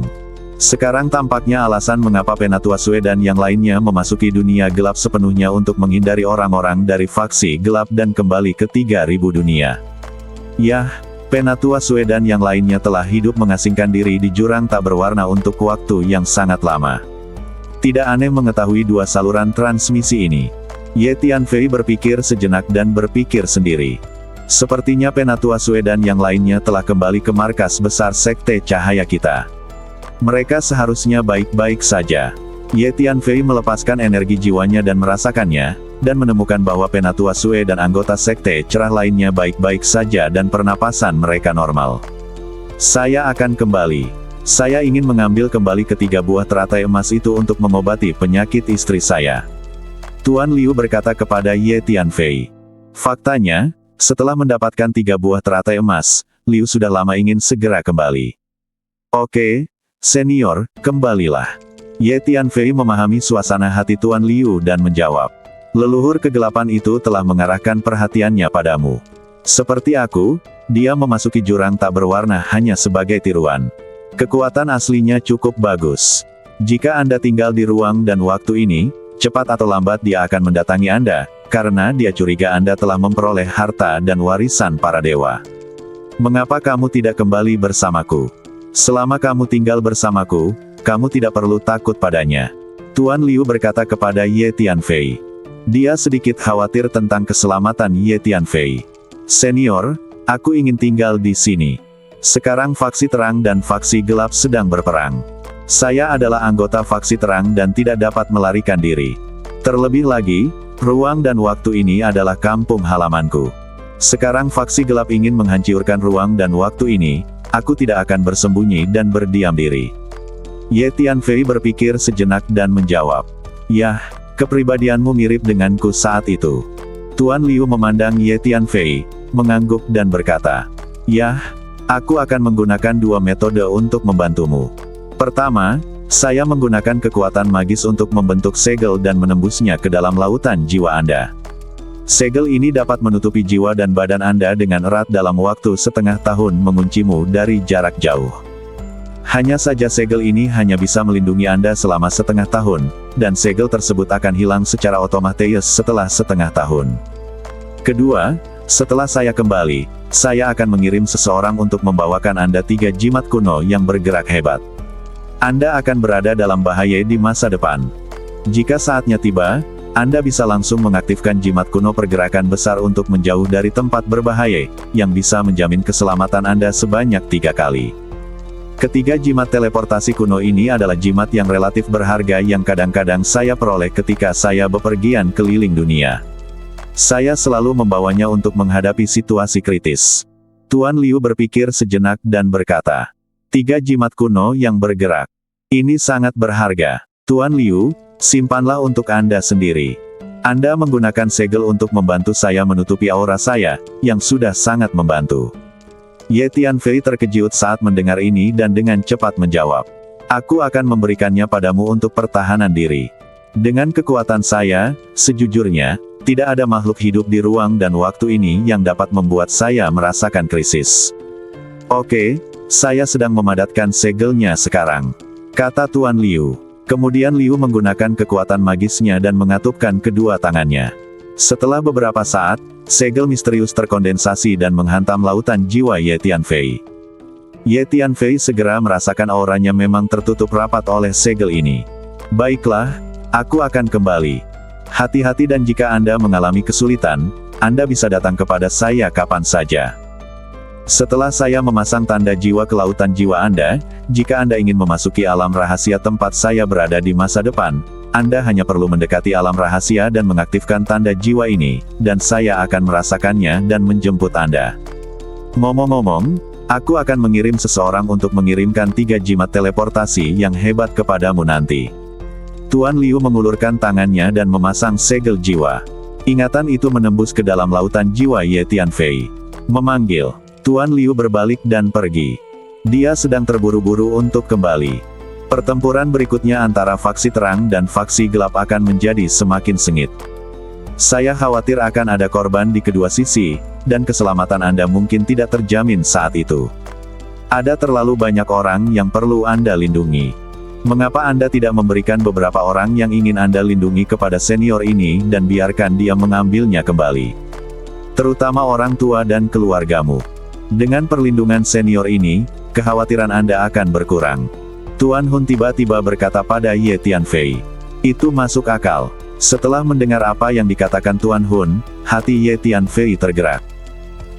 Sekarang tampaknya alasan mengapa Penatua Sue dan yang lainnya memasuki dunia gelap sepenuhnya untuk menghindari orang-orang dari faksi gelap dan kembali ke 3000 dunia. Yah, Penatua Sue dan yang lainnya telah hidup mengasingkan diri di jurang tak berwarna untuk waktu yang sangat lama. Tidak aneh mengetahui 2 saluran transmisi ini. Ye Tianfei berpikir sejenak dan berpikir sendiri. Sepertinya Penatua Sue dan yang lainnya telah kembali ke markas besar Sekte Cahaya kita. Mereka seharusnya baik-baik saja. Ye Tianfei melepaskan energi jiwanya dan merasakannya, dan menemukan bahwa Penatua Sue dan anggota Sekte Cerah lainnya baik-baik saja dan pernapasan mereka normal. Saya akan kembali. Saya ingin mengambil kembali ketiga buah teratai emas itu untuk mengobati penyakit istri saya. Tuan Liu berkata kepada Ye Tianfei. Faktanya, setelah mendapatkan 3 buah teratai emas, Liu sudah lama ingin segera kembali. Oke. Senior, kembalilah. Ye Tianfei memahami suasana hati Tuan Liu dan menjawab. Leluhur kegelapan itu telah mengarahkan perhatiannya padamu. Seperti aku, dia memasuki jurang tak berwarna hanya sebagai tiruan. Kekuatan aslinya cukup bagus. Jika Anda tinggal di ruang dan waktu ini, cepat atau lambat dia akan mendatangi Anda, karena dia curiga Anda telah memperoleh harta dan warisan para dewa. Mengapa kamu tidak kembali bersamaku? Selama kamu tinggal bersamaku, kamu tidak perlu takut padanya. Tuan Liu berkata kepada Ye Tianfei. Dia sedikit khawatir tentang keselamatan Ye Tianfei. Senior, aku ingin tinggal di sini. Sekarang faksi terang dan faksi gelap sedang berperang. Saya adalah anggota faksi terang dan tidak dapat melarikan diri. Terlebih lagi, ruang dan waktu ini adalah kampung halamanku. Sekarang faksi gelap ingin menghancurkan ruang dan waktu ini. Aku tidak akan bersembunyi dan berdiam diri. Ye Tianfei berpikir sejenak dan menjawab. Yah, kepribadianmu mirip denganku saat itu. Tuan Liu memandang Ye Tianfei, mengangguk dan berkata. Yah, aku akan menggunakan 2 metode untuk membantumu. Pertama, saya menggunakan kekuatan magis untuk membentuk segel dan menembusnya ke dalam lautan jiwa Anda. Segel ini dapat menutupi jiwa dan badan Anda dengan erat dalam waktu setengah tahun menguncimu dari jarak jauh. Hanya saja segel ini hanya bisa melindungi Anda selama setengah tahun, dan segel tersebut akan hilang secara otomatis setelah setengah tahun. Kedua, Setelah saya kembali, saya akan mengirim seseorang untuk membawakan Anda 3 jimat kuno yang bergerak hebat. Anda akan berada dalam bahaya di masa depan. Jika saatnya tiba, Anda bisa langsung mengaktifkan jimat kuno pergerakan besar untuk menjauh dari tempat berbahaya, yang bisa menjamin keselamatan Anda sebanyak 3 kali. Ketiga jimat teleportasi kuno ini adalah jimat yang relatif berharga yang kadang-kadang saya peroleh ketika saya bepergian keliling dunia. Saya selalu membawanya untuk menghadapi situasi kritis. Tuan Liu berpikir sejenak dan berkata, 3 jimat kuno yang bergerak. Ini sangat berharga. Tuan Liu, simpanlah untuk Anda sendiri. Anda menggunakan segel untuk membantu saya menutupi aura saya, yang sudah sangat membantu. Ye Tianfei terkejut saat mendengar ini dan dengan cepat menjawab. Aku akan memberikannya padamu untuk pertahanan diri. Dengan kekuatan saya, sejujurnya, tidak ada makhluk hidup di ruang dan waktu ini yang dapat membuat saya merasakan krisis. Oke, saya sedang memadatkan segelnya sekarang, kata Tuan Liu. Kemudian Liu menggunakan kekuatan magisnya dan mengatupkan kedua tangannya. Setelah beberapa saat, segel misterius terkondensasi dan menghantam lautan jiwa Ye Tianfei. Ye Tianfei segera merasakan auranya memang tertutup rapat oleh segel ini. Baiklah, aku akan kembali. Hati-hati dan jika Anda mengalami kesulitan, Anda bisa datang kepada saya kapan saja. Setelah saya memasang tanda jiwa ke lautan jiwa Anda, jika Anda ingin memasuki alam rahasia tempat saya berada di masa depan, Anda hanya perlu mendekati alam rahasia dan mengaktifkan tanda jiwa ini, dan saya akan merasakannya dan menjemput Anda. Ngomong-ngomong, aku akan mengirim seseorang untuk mengirimkan 3 jimat teleportasi yang hebat kepadamu nanti. Tuan Liu mengulurkan tangannya dan memasang segel jiwa. Ingatan itu menembus ke dalam lautan jiwa Ye Tianfei. Memanggil. Tuan Liu berbalik dan pergi. Dia sedang terburu-buru untuk kembali. Pertempuran berikutnya antara faksi terang dan faksi gelap akan menjadi semakin sengit. Saya khawatir akan ada korban di kedua sisi, dan keselamatan Anda mungkin tidak terjamin saat itu. Ada terlalu banyak orang yang perlu Anda lindungi. Mengapa Anda tidak memberikan beberapa orang yang ingin Anda lindungi kepada senior ini dan biarkan dia mengambilnya kembali? Terutama orang tua dan keluargamu. Dengan perlindungan senior ini, kekhawatiran Anda akan berkurang. Tuan Hun tiba-tiba berkata pada Ye Tianfei. Itu masuk akal. Setelah mendengar apa yang dikatakan Tuan Hun, hati Ye Tianfei tergerak.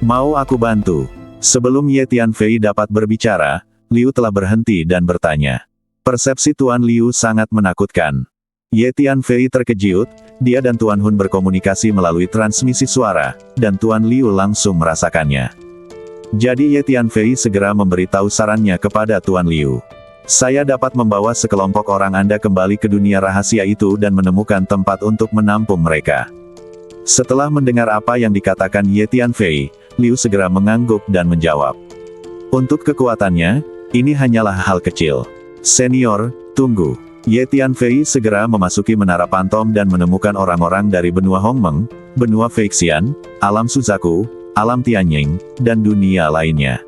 Mau aku bantu? Sebelum Ye Tianfei dapat berbicara, Liu telah berhenti dan bertanya. Persepsi Tuan Liu sangat menakutkan. Ye Tianfei terkejut, dia dan Tuan Hun berkomunikasi melalui transmisi suara, dan Tuan Liu langsung merasakannya. Jadi Ye Tianfei segera memberitahu sarannya kepada Tuan Liu. Saya dapat membawa sekelompok orang Anda kembali ke dunia rahasia itu dan menemukan tempat untuk menampung mereka. Setelah mendengar apa yang dikatakan Ye Tianfei, Liu segera mengangguk dan menjawab. Untuk kekuatannya, ini hanyalah hal kecil. Senior, tunggu. Ye Tianfei segera memasuki menara Pantom dan menemukan orang-orang dari benua Hongmeng, benua Feixian, alam Suzaku, alam Tianying, dan dunia lainnya.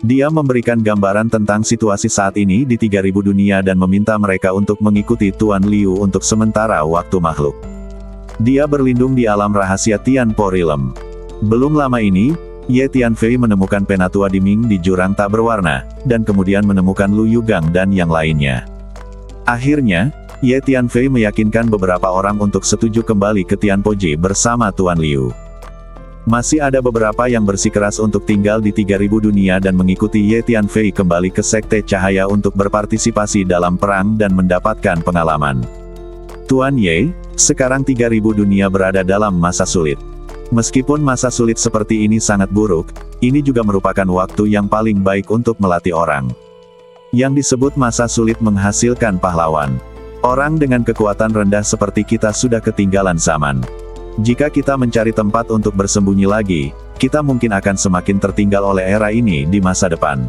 Dia memberikan gambaran tentang situasi saat ini di 3000 dunia dan meminta mereka untuk mengikuti Tuan Liu untuk sementara waktu makhluk. Dia berlindung di alam rahasia Tianpo Realm. Belum lama ini, Ye Tianfei menemukan Penatua Diming di jurang tak berwarna, dan kemudian menemukan Lu Yugang dan yang lainnya. Akhirnya, Ye Tianfei meyakinkan beberapa orang untuk setuju kembali ke Tianpoji bersama Tuan Liu. Masih ada beberapa yang bersikeras untuk tinggal di 3000 dunia dan mengikuti Ye Tianfei kembali ke Sekte Cahaya untuk berpartisipasi dalam perang dan mendapatkan pengalaman. Tuan Ye, sekarang 3000 dunia berada dalam masa sulit. Meskipun masa sulit seperti ini sangat buruk, ini juga merupakan waktu yang paling baik untuk melatih orang. Yang disebut masa sulit menghasilkan pahlawan. Orang dengan kekuatan rendah seperti kita sudah ketinggalan zaman. Jika kita mencari tempat untuk bersembunyi lagi, kita mungkin akan semakin tertinggal oleh era ini di masa depan.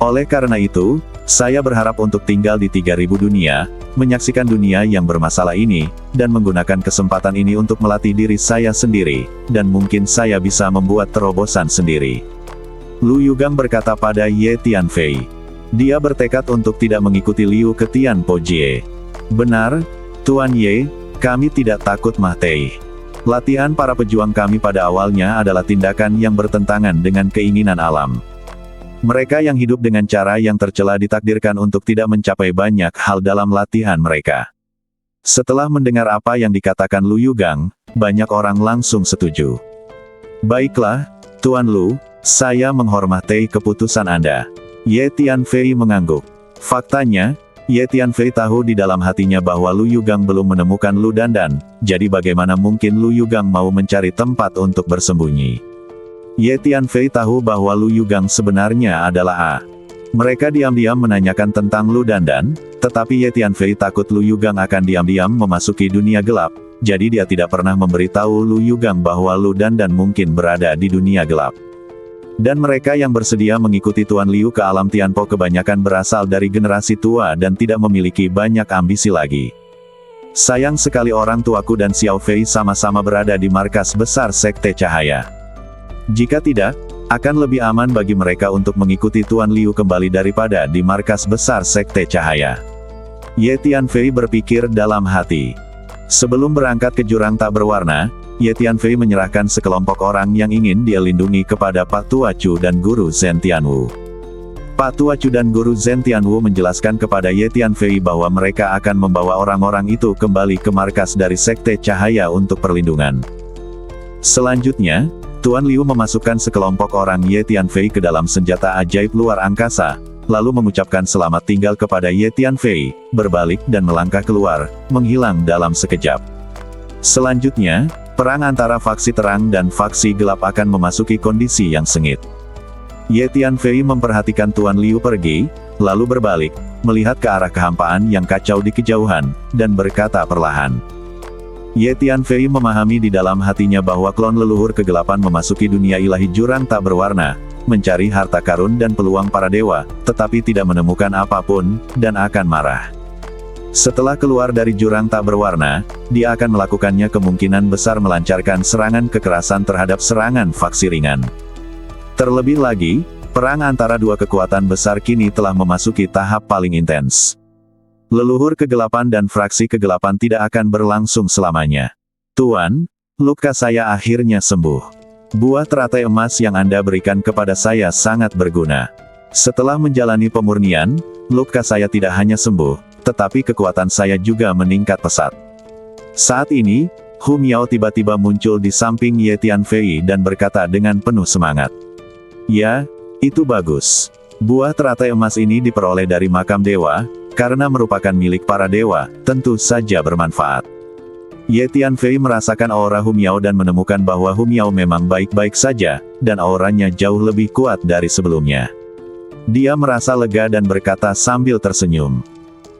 Oleh karena itu, saya berharap untuk tinggal di 3000 dunia, menyaksikan dunia yang bermasalah ini, dan menggunakan kesempatan ini untuk melatih diri saya sendiri, dan mungkin saya bisa membuat terobosan sendiri. Lu Yugang berkata pada Ye Tianfei. Dia bertekad untuk tidak mengikuti Liu ke Tianpo Jie. Benar, Tuan Ye, kami tidak takut Mah Tei. Latihan para pejuang kami pada awalnya adalah tindakan yang bertentangan dengan keinginan alam. Mereka yang hidup dengan cara yang tercela ditakdirkan untuk tidak mencapai banyak hal dalam latihan mereka. Setelah mendengar apa yang dikatakan Lu Yugang, banyak orang langsung setuju. Baiklah, Tuan Lu, saya menghormati keputusan Anda. Ye Tianfei mengangguk. Faktanya, Ye Tianfei tahu di dalam hatinya bahwa Lu Yugang belum menemukan Lu Dandan, jadi bagaimana mungkin Lu Yugang mau mencari tempat untuk bersembunyi. Ye Tianfei tahu bahwa Lu Yugang sebenarnya adalah A. Mereka diam-diam menanyakan tentang Lu Dandan, tetapi Ye Tianfei takut Lu Yugang akan diam-diam memasuki dunia gelap, jadi dia tidak pernah memberitahu Lu Yugang bahwa Lu Dandan mungkin berada di dunia gelap. Dan mereka yang bersedia mengikuti Tuan Liu ke alam Tianpo kebanyakan berasal dari generasi tua dan tidak memiliki banyak ambisi lagi. Sayang sekali orang tuaku dan Xiao Fei sama-sama berada di markas besar Sekte Cahaya. Jika tidak, akan lebih aman bagi mereka untuk mengikuti Tuan Liu kembali daripada di markas besar Sekte Cahaya. Ye Tianfei berpikir dalam hati. Sebelum berangkat ke jurang tak berwarna, Ye Tianfei menyerahkan sekelompok orang yang ingin dia lindungi kepada Pak Tua Chu dan Guru Zhen Tianwu. Pak Tua Chu dan Guru Zhen Tianwu menjelaskan kepada Ye Tianfei bahwa mereka akan membawa orang-orang itu kembali ke markas dari Sekte Cahaya untuk perlindungan. Selanjutnya, Tuan Liu memasukkan sekelompok orang Ye Tianfei ke dalam senjata ajaib luar angkasa, lalu mengucapkan selamat tinggal kepada Ye Tianfei, berbalik dan melangkah keluar, menghilang dalam sekejap. Selanjutnya, perang antara faksi terang dan faksi gelap akan memasuki kondisi yang sengit. Ye Tianfei memperhatikan Tuan Liu pergi, lalu berbalik, melihat ke arah kehampaan yang kacau di kejauhan, dan berkata perlahan. Ye Tianfei memahami di dalam hatinya bahwa klon leluhur kegelapan memasuki dunia ilahi jurang tak berwarna, mencari harta karun dan peluang para dewa, tetapi tidak menemukan apapun, dan akan marah. Setelah keluar dari jurang tak berwarna, dia akan melakukannya kemungkinan besar melancarkan serangan kekerasan terhadap serangan faksi ringan. Terlebih lagi, perang antara dua kekuatan besar kini telah memasuki tahap paling intens. Leluhur kegelapan dan fraksi kegelapan tidak akan berlangsung selamanya. Tuan, luka saya akhirnya sembuh. Buah teratai emas yang Anda berikan kepada saya sangat berguna. Setelah menjalani pemurnian, luka saya tidak hanya sembuh, tetapi kekuatan saya juga meningkat pesat. Saat ini, Hu Miao tiba-tiba muncul di samping Ye Tianfei dan berkata dengan penuh semangat. Ya, itu bagus. Buah teratai emas ini diperoleh dari makam dewa, karena merupakan milik para dewa, tentu saja bermanfaat. Ye Tianfei merasakan aura Hu Miao dan menemukan bahwa Hu Miao memang baik-baik saja, dan auranya jauh lebih kuat dari sebelumnya. Dia merasa lega dan berkata sambil tersenyum.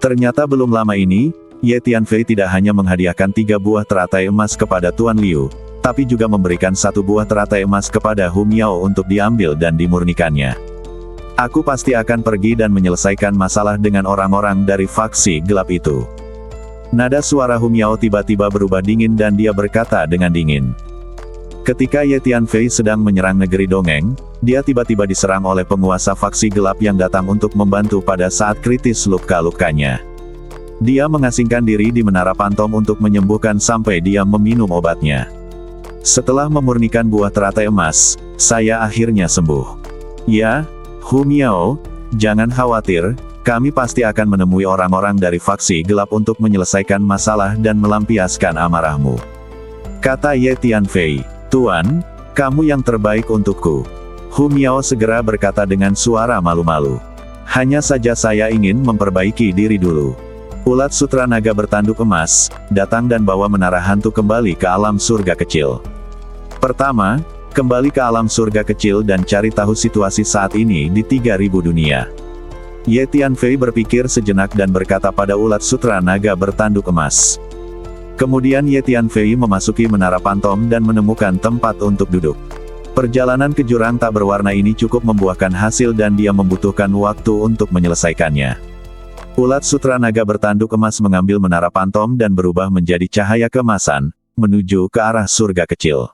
Ternyata belum lama ini, Ye Tianfei tidak hanya menghadiahkan 3 buah teratai emas kepada Tuan Liu, tapi juga memberikan 1 buah teratai emas kepada Hu Miao untuk diambil dan dimurnikannya. Aku pasti akan pergi dan menyelesaikan masalah dengan orang-orang dari faksi gelap itu. Nada suara Hu Miao tiba-tiba berubah dingin dan dia berkata dengan dingin. Ketika Ye Tianfei sedang menyerang negeri dongeng, dia tiba-tiba diserang oleh penguasa faksi gelap yang datang untuk membantu pada saat kritis luka-lukanya. Dia mengasingkan diri di menara pantom untuk menyembuhkan sampai dia meminum obatnya. Setelah memurnikan buah teratai emas, saya akhirnya sembuh. Ya, Hu Miao, jangan khawatir, kami pasti akan menemui orang-orang dari faksi gelap untuk menyelesaikan masalah dan melampiaskan amarahmu. Kata Ye Tianfei. Tuan, kamu yang terbaik untukku. Hu Miao segera berkata dengan suara malu-malu. Hanya saja saya ingin memperbaiki diri dulu. Ulat sutra naga bertanduk emas, datang dan bawa menara hantu kembali ke alam surga kecil. Pertama, kembali ke alam surga kecil dan cari tahu situasi saat ini di 3000 dunia. Ye Tianfei berpikir sejenak dan berkata pada ulat sutra naga bertanduk emas. Kemudian Ye Tianfei memasuki menara pantom dan menemukan tempat untuk duduk. Perjalanan ke jurang tak berwarna ini cukup membuahkan hasil dan dia membutuhkan waktu untuk menyelesaikannya. Ulat sutra naga bertanduk emas mengambil menara pantom dan berubah menjadi cahaya keemasan, menuju ke arah surga kecil.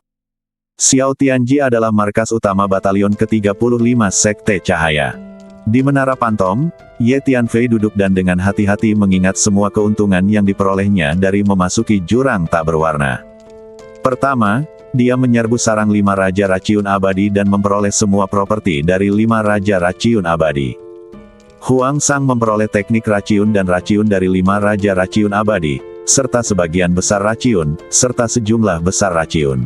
Xiao Tianji adalah markas utama batalion ke-35 Sekte Cahaya. Di menara pantom, Ye Tianfei duduk dan dengan hati-hati mengingat semua keuntungan yang diperolehnya dari memasuki jurang tak berwarna. Pertama, dia menyerbu sarang 5 Raja Raciun Abadi dan memperoleh semua properti dari 5 Raja Raciun Abadi. Huang Sang memperoleh teknik raciun dan raciun dari 5 Raja Raciun Abadi, serta sebagian besar raciun, serta sejumlah besar raciun.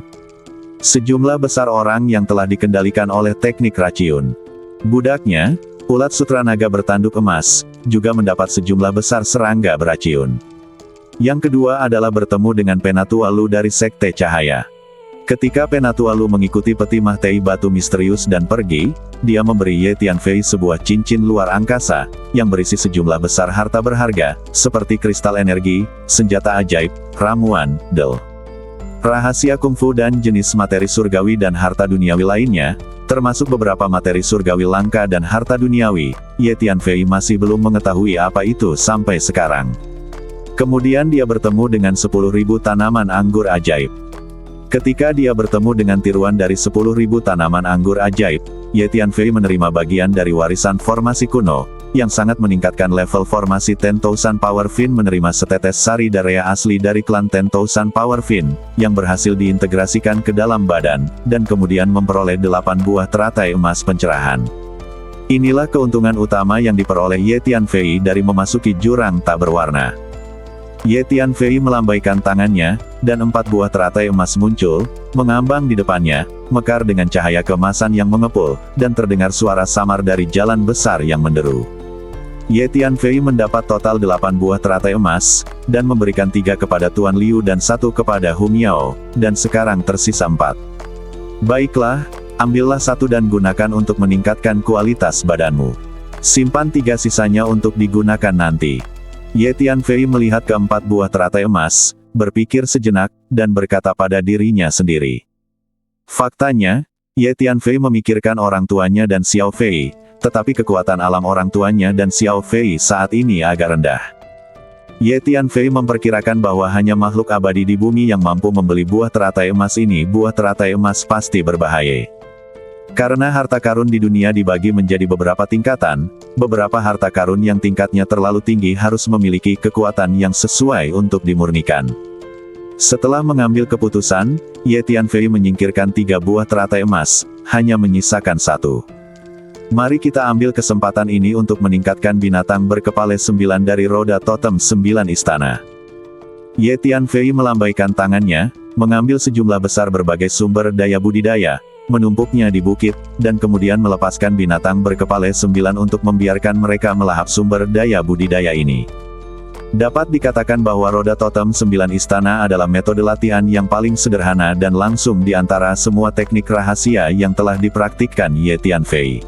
Sejumlah besar orang yang telah dikendalikan oleh teknik raciun. Budaknya, ulat sutra naga bertanduk emas, juga mendapat sejumlah besar serangga beraciun. Yang kedua adalah bertemu dengan Penatua Lu dari Sekte Cahaya. Ketika Penatua Lu mengikuti peti Mahtei batu misterius dan pergi, dia memberi Ye Tianfei sebuah cincin luar angkasa, yang berisi sejumlah besar harta berharga, seperti kristal energi, senjata ajaib, ramuan, del, rahasia kungfu dan jenis materi surgawi dan harta duniawi lainnya, termasuk beberapa materi surgawi langka dan harta duniawi. Ye Tianfei masih belum mengetahui apa itu sampai sekarang. Kemudian dia bertemu dengan 10.000 tanaman anggur ajaib. Ketika dia bertemu dengan tiruan dari 10.000 tanaman anggur ajaib, Ye Tianfei menerima bagian dari warisan formasi kuno, yang sangat meningkatkan level formasi 10,000 Power Fin, menerima setetes sari darea asli dari klan 10,000 Power Fin, yang berhasil diintegrasikan ke dalam badan, dan kemudian memperoleh 8 buah teratai emas pencerahan. Inilah keuntungan utama yang diperoleh Ye Tianfei dari memasuki jurang tak berwarna. Ye Tianfei melambaikan tangannya, dan 4 buah teratai emas muncul, mengambang di depannya, mekar dengan cahaya keemasan yang mengepul, dan terdengar suara samar dari jalan besar yang menderu. Ye Tianfei mendapat total 8 buah teratai emas, dan memberikan 3 kepada Tuan Liu dan 1 kepada Hung Yao, dan sekarang tersisa 4. Baiklah, ambillah 1 dan gunakan untuk meningkatkan kualitas badanmu. Simpan 3 sisanya untuk digunakan nanti. Ye Tianfei melihat ke-4 buah teratai emas, berpikir sejenak, dan berkata pada dirinya sendiri. Faktanya, Ye Tianfei memikirkan orang tuanya dan Xiao Fei, tetapi kekuatan alam orang tuanya dan Xiao Fei saat ini agak rendah. Ye Tianfei memperkirakan bahwa hanya makhluk abadi di bumi yang mampu membeli buah teratai emas ini. Buah teratai emas pasti berbahaya. Karena harta karun di dunia dibagi menjadi beberapa tingkatan, beberapa harta karun yang tingkatnya terlalu tinggi harus memiliki kekuatan yang sesuai untuk dimurnikan. Setelah mengambil keputusan, Ye Tianfei menyingkirkan 3 buah teratai emas, hanya menyisakan 1. Mari kita ambil kesempatan ini untuk meningkatkan binatang berkepala 9 dari roda totem 9 istana. Ye Tianfei melambaikan tangannya, mengambil sejumlah besar berbagai sumber daya budidaya, menumpuknya di bukit, dan kemudian melepaskan binatang berkepala 9 untuk membiarkan mereka melahap sumber daya budidaya ini. Dapat dikatakan bahwa roda totem 9 istana adalah metode latihan yang paling sederhana dan langsung di antara semua teknik rahasia yang telah dipraktikkan Ye Tianfei.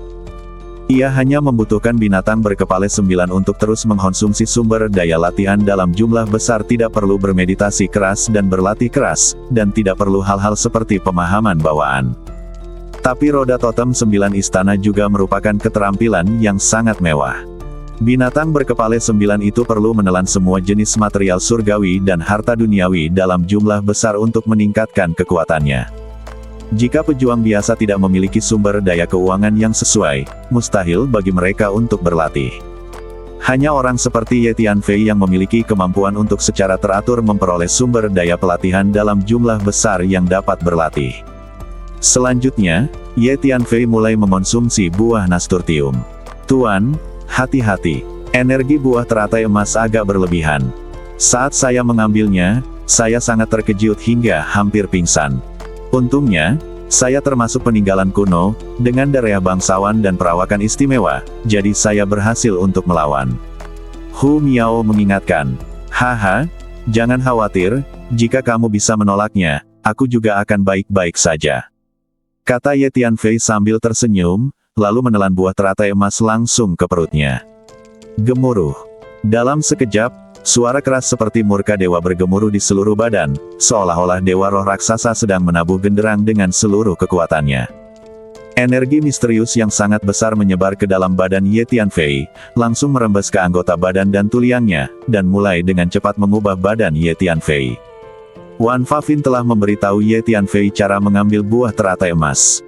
Ia hanya membutuhkan binatang berkepala 9 untuk terus mengkonsumsi sumber daya latihan dalam jumlah besar, tidak perlu bermeditasi keras dan berlatih keras, dan tidak perlu hal-hal seperti pemahaman bawaan. Tapi roda totem 9 istana juga merupakan keterampilan yang sangat mewah. Binatang berkepala 9 itu perlu menelan semua jenis material surgawi dan harta duniawi dalam jumlah besar untuk meningkatkan kekuatannya. Jika pejuang biasa tidak memiliki sumber daya keuangan yang sesuai, mustahil bagi mereka untuk berlatih. Hanya orang seperti Ye Tianfei yang memiliki kemampuan untuk secara teratur memperoleh sumber daya pelatihan dalam jumlah besar yang dapat berlatih. Selanjutnya, Ye Tianfei mulai mengonsumsi buah nasturtium. Tuan, hati-hati. Energi buah teratai emas agak berlebihan. Saat saya mengambilnya, saya sangat terkejut hingga hampir pingsan. Untungnya, saya termasuk peninggalan kuno, dengan darah bangsawan dan perawakan istimewa, jadi saya berhasil untuk melawan. Hu Miao mengingatkan. Haha, jangan khawatir, jika kamu bisa menolaknya, aku juga akan baik-baik saja. Kata Ye Tianfei sambil tersenyum, lalu menelan buah teratai emas langsung ke perutnya. Gemuruh. Dalam sekejap, suara keras seperti murka dewa bergemuruh di seluruh badan, seolah-olah dewa roh raksasa sedang menabuh genderang dengan seluruh kekuatannya. Energi misterius yang sangat besar menyebar ke dalam badan Ye Tianfei, langsung merembes ke anggota badan dan tuliangnya, dan mulai dengan cepat mengubah badan Ye Tianfei. Wan Fafin telah memberitahu Ye Tianfei cara mengambil buah teratai emas.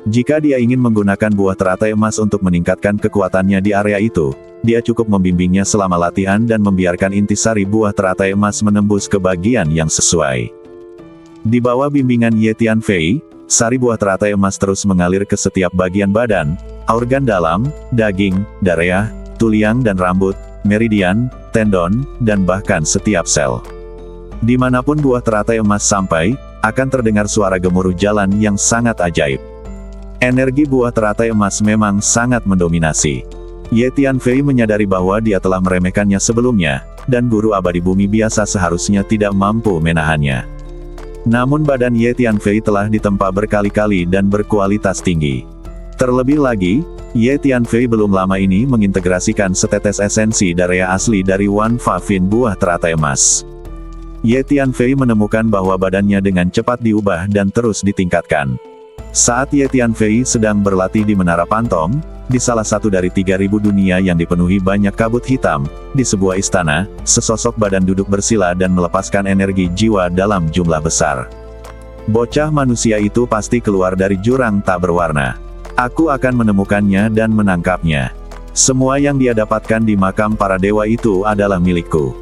Jika dia ingin menggunakan buah teratai emas untuk meningkatkan kekuatannya di area itu, dia cukup membimbingnya selama latihan dan membiarkan intisari buah teratai emas menembus ke bagian yang sesuai. Di bawah bimbingan Ye Tianfei, sari buah teratai emas terus mengalir ke setiap bagian badan, organ dalam, daging, darah, tulang dan rambut, meridian, tendon, dan bahkan setiap sel. Dimanapun buah teratai emas sampai, akan terdengar suara gemuruh jalan yang sangat ajaib. Energi buah teratai emas memang sangat mendominasi. Ye Tianfei menyadari bahwa dia telah meremehkannya sebelumnya, dan guru abadi bumi biasa seharusnya tidak mampu menahannya. Namun badan Ye Tianfei telah ditempa berkali-kali dan berkualitas tinggi. Terlebih lagi, Ye Tianfei belum lama ini mengintegrasikan setetes esensi darah asli dari Wan Fa Fin buah teratai emas. Ye Tianfei menemukan bahwa badannya dengan cepat diubah dan terus ditingkatkan. Saat Ye Tianfei sedang berlatih di Menara Pantom, di salah satu dari 3.000 dunia yang dipenuhi banyak kabut hitam, di sebuah istana, sesosok badan duduk bersila dan melepaskan energi jiwa dalam jumlah besar. Bocah manusia itu pasti keluar dari jurang tak berwarna. Aku akan menemukannya dan menangkapnya. Semua yang dia dapatkan di makam para dewa itu adalah milikku.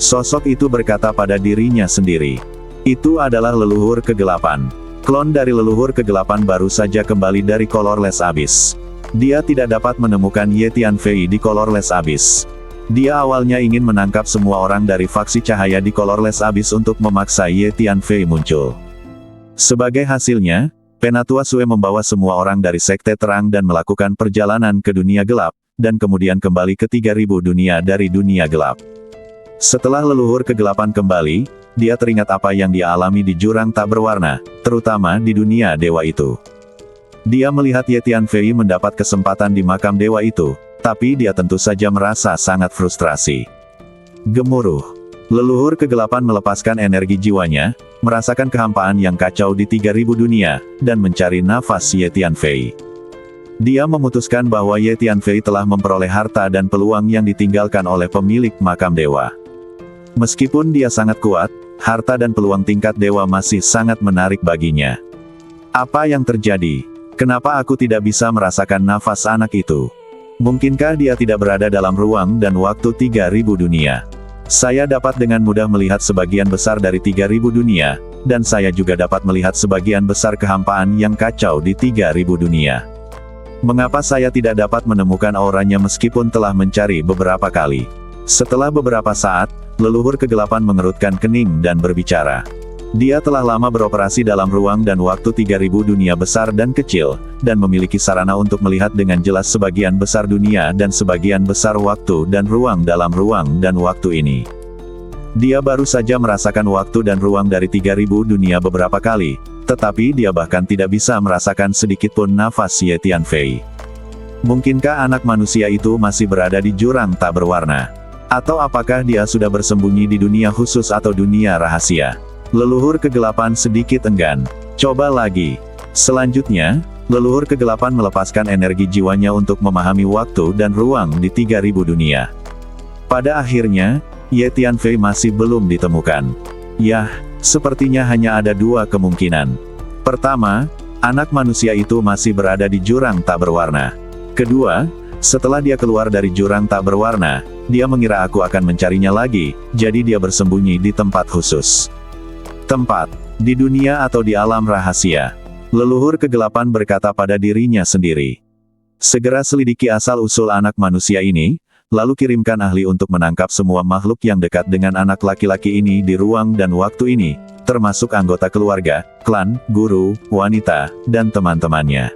Sosok itu berkata pada dirinya sendiri. Itu adalah leluhur kegelapan. Klon dari leluhur kegelapan baru saja kembali dari Colorless Abyss. Dia tidak dapat menemukan Ye Tianfei di Colorless Abyss. Dia awalnya ingin menangkap semua orang dari faksi cahaya di Colorless Abyss untuk memaksa Ye Tianfei muncul. Sebagai hasilnya, Penatua Sue membawa semua orang dari Sekte Terang dan melakukan perjalanan ke dunia gelap, dan kemudian kembali ke 3.000 dunia dari dunia gelap. Setelah leluhur kegelapan kembali, dia teringat apa yang dia alami di jurang tak berwarna, terutama di dunia dewa itu. Dia melihat Ye Tianfei mendapat kesempatan di makam dewa itu, tapi dia tentu saja merasa sangat frustrasi. Gemuruh. Leluhur kegelapan melepaskan energi jiwanya, merasakan kehampaan yang kacau di 3.000 dunia, dan mencari nafas Ye Tianfei. Dia memutuskan bahwa Ye Tianfei telah memperoleh harta dan peluang yang ditinggalkan oleh pemilik makam dewa. Meskipun dia sangat kuat, harta dan peluang tingkat dewa masih sangat menarik baginya. Apa yang terjadi? Kenapa aku tidak bisa merasakan nafas anak itu? Mungkinkah dia tidak berada dalam ruang dan waktu 3.000 dunia? Saya dapat dengan mudah melihat sebagian besar dari 3.000 dunia, dan saya juga dapat melihat sebagian besar kehampaan yang kacau di 3.000 dunia. Mengapa saya tidak dapat menemukan auranya meskipun telah mencari beberapa kali? Setelah beberapa saat, leluhur kegelapan mengerutkan kening dan berbicara. Dia telah lama beroperasi dalam ruang dan waktu 3.000 dunia besar dan kecil, dan memiliki sarana untuk melihat dengan jelas sebagian besar dunia dan sebagian besar waktu dan ruang dalam ruang dan waktu ini. Dia baru saja merasakan waktu dan ruang dari 3.000 dunia beberapa kali, tetapi dia bahkan tidak bisa merasakan sedikitpun nafas Ye Tianfei. Mungkinkah anak manusia itu masih berada di jurang tak berwarna? Atau apakah dia sudah bersembunyi di dunia khusus atau dunia rahasia? Leluhur kegelapan sedikit enggan. Coba lagi. Selanjutnya, leluhur kegelapan melepaskan energi jiwanya untuk memahami waktu dan ruang di 3.000 dunia. Pada akhirnya, Ye Tianfei masih belum ditemukan. Yah, sepertinya hanya ada dua kemungkinan. Pertama, anak manusia itu masih berada di jurang tak berwarna. Kedua, setelah dia keluar dari jurang tak berwarna, dia mengira aku akan mencarinya lagi, jadi dia bersembunyi di tempat khusus. Tempat, di dunia atau di alam rahasia. Leluhur kegelapan berkata pada dirinya sendiri. Segera selidiki asal-usul anak manusia ini, lalu kirimkan ahli untuk menangkap semua makhluk yang dekat dengan anak laki-laki ini di ruang dan waktu ini, termasuk anggota keluarga, klan, guru, wanita, dan teman-temannya.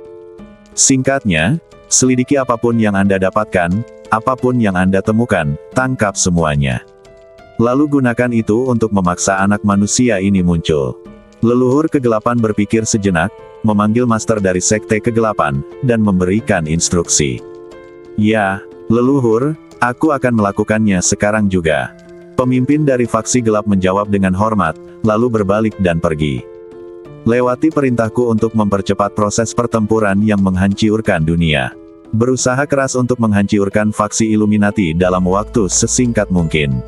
Singkatnya, selidiki apapun yang Anda dapatkan, apapun yang Anda temukan, tangkap semuanya. Lalu gunakan itu untuk memaksa anak manusia ini muncul. Leluhur kegelapan berpikir sejenak, memanggil master dari Sekte Kegelapan, dan memberikan instruksi. Ya, leluhur, aku akan melakukannya sekarang juga. Pemimpin dari faksi gelap menjawab dengan hormat, lalu berbalik dan pergi. Lewati perintahku untuk mempercepat proses pertempuran yang menghancurkan dunia. Berusaha keras untuk menghancurkan faksi Illuminati dalam waktu sesingkat mungkin.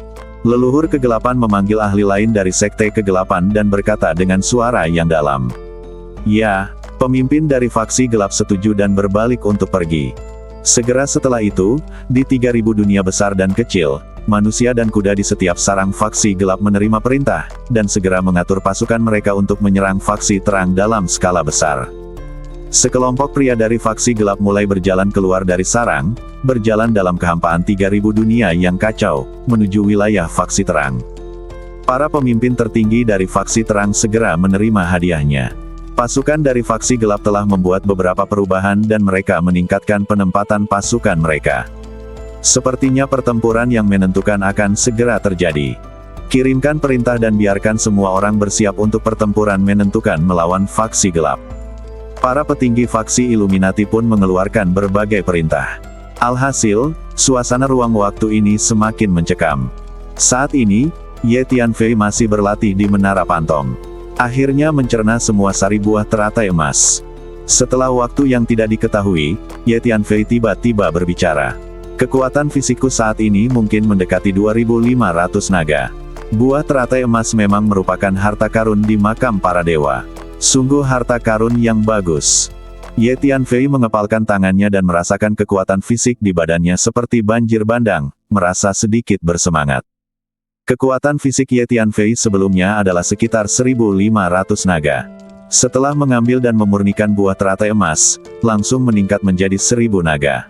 Leluhur kegelapan memanggil ahli lain dari Sekte Kegelapan dan berkata dengan suara yang dalam. Ya, pemimpin dari faksi gelap setuju dan berbalik untuk pergi. Segera setelah itu, di 3.000 dunia besar dan kecil, manusia dan kuda di setiap sarang faksi gelap menerima perintah, dan segera mengatur pasukan mereka untuk menyerang faksi terang dalam skala besar. Sekelompok pria dari faksi gelap mulai berjalan keluar dari sarang, berjalan dalam kehampaan 3000 dunia yang kacau, menuju wilayah faksi terang. Para pemimpin tertinggi dari faksi terang segera menerima hadiahnya. Pasukan dari faksi gelap telah membuat beberapa perubahan dan mereka meningkatkan penempatan pasukan mereka. Sepertinya pertempuran yang menentukan akan segera terjadi. Kirimkan perintah dan biarkan semua orang bersiap untuk pertempuran menentukan melawan faksi gelap. Para petinggi faksi Illuminati pun mengeluarkan berbagai perintah. Alhasil, suasana ruang waktu ini semakin mencekam. Saat ini, Ye Tianfei masih berlatih di Menara Pantom. Akhirnya mencerna semua sari buah teratai emas. Setelah waktu yang tidak diketahui, Ye Tianfei tiba-tiba berbicara. Kekuatan fisikku saat ini mungkin mendekati 2500 naga. Buah teratai emas memang merupakan harta karun di makam para dewa. Sungguh harta karun yang bagus. Ye Tianfei mengepalkan tangannya dan merasakan kekuatan fisik di badannya seperti banjir bandang, merasa sedikit bersemangat. Kekuatan fisik Ye Tianfei sebelumnya adalah sekitar 1500 naga. Setelah mengambil dan memurnikan buah teratai emas, langsung meningkat menjadi 1000 naga.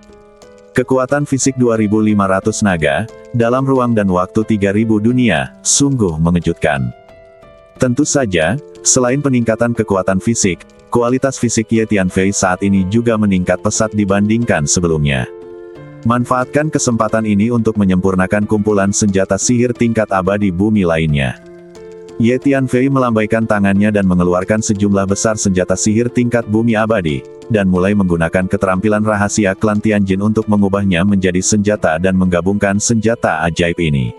Kekuatan fisik 2500 naga, dalam ruang dan waktu 3000 dunia, sungguh mengejutkan. Tentu saja, selain peningkatan kekuatan fisik, kualitas fisik Ye Tianfei saat ini juga meningkat pesat dibandingkan sebelumnya. Manfaatkan kesempatan ini untuk menyempurnakan kumpulan senjata sihir tingkat abadi bumi lainnya. Ye Tianfei melambaikan tangannya dan mengeluarkan sejumlah besar senjata sihir tingkat bumi abadi, dan mulai menggunakan keterampilan rahasia klan Tianjin untuk mengubahnya menjadi senjata dan menggabungkan senjata ajaib ini.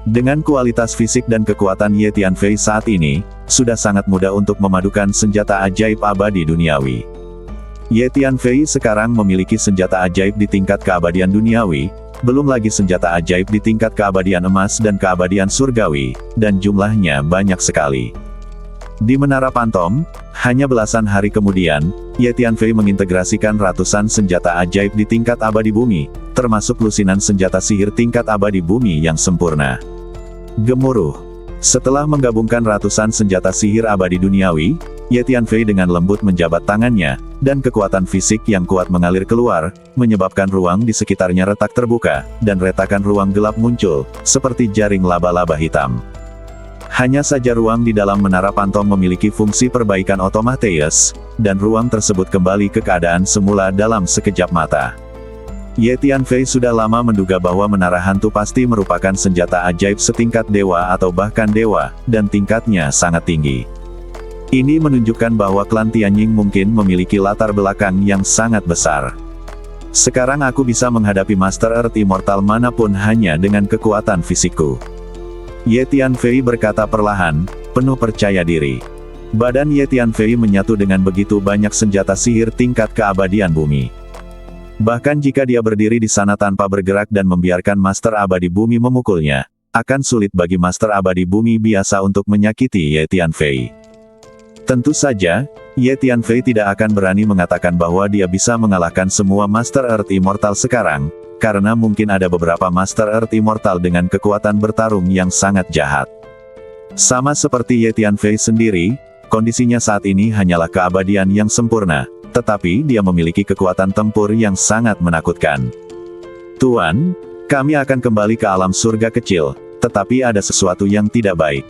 Dengan kualitas fisik dan kekuatan Ye Tianfei saat ini, sudah sangat mudah untuk memadukan senjata ajaib abadi duniawi. Ye Tianfei sekarang memiliki senjata ajaib di tingkat keabadian duniawi, belum lagi senjata ajaib di tingkat keabadian emas dan keabadian surgawi, dan jumlahnya banyak sekali. Di Menara Pantom, hanya belasan hari kemudian, Ye Tianfei mengintegrasikan ratusan senjata ajaib di tingkat abadi bumi, termasuk lusinan senjata sihir tingkat abadi bumi yang sempurna. Gemuruh. Setelah menggabungkan ratusan senjata sihir abadi duniawi, Ye Tianfei dengan lembut menjabat tangannya, dan kekuatan fisik yang kuat mengalir keluar, menyebabkan ruang di sekitarnya retak terbuka, dan retakan ruang gelap muncul, seperti jaring laba-laba hitam. Hanya saja ruang di dalam Menara Pantom memiliki fungsi perbaikan otomatis, dan ruang tersebut kembali ke keadaan semula dalam sekejap mata. Ye Tianfei sudah lama menduga bahwa menara hantu pasti merupakan senjata ajaib setingkat dewa atau bahkan dewa, dan tingkatnya sangat tinggi. Ini menunjukkan bahwa klan Tianjin mungkin memiliki latar belakang yang sangat besar. Sekarang aku bisa menghadapi Master Earth Immortal manapun hanya dengan kekuatan fisikku. Ye Tianfei berkata perlahan, penuh percaya diri. Badan Ye Tianfei menyatu dengan begitu banyak senjata sihir tingkat keabadian bumi. Bahkan jika dia berdiri di sana tanpa bergerak dan membiarkan Master Abadi Bumi memukulnya, akan sulit bagi Master Abadi Bumi biasa untuk menyakiti Ye Tianfei. Tentu saja, Ye Tianfei tidak akan berani mengatakan bahwa dia bisa mengalahkan semua Master Earth Immortal sekarang, karena mungkin ada beberapa Master Earth Immortal dengan kekuatan bertarung yang sangat jahat. Sama seperti Ye Tianfei sendiri, kondisinya saat ini hanyalah keabadian yang sempurna, tetapi dia memiliki kekuatan tempur yang sangat menakutkan. Tuan, kami akan kembali ke alam surga kecil, tetapi ada sesuatu yang tidak baik.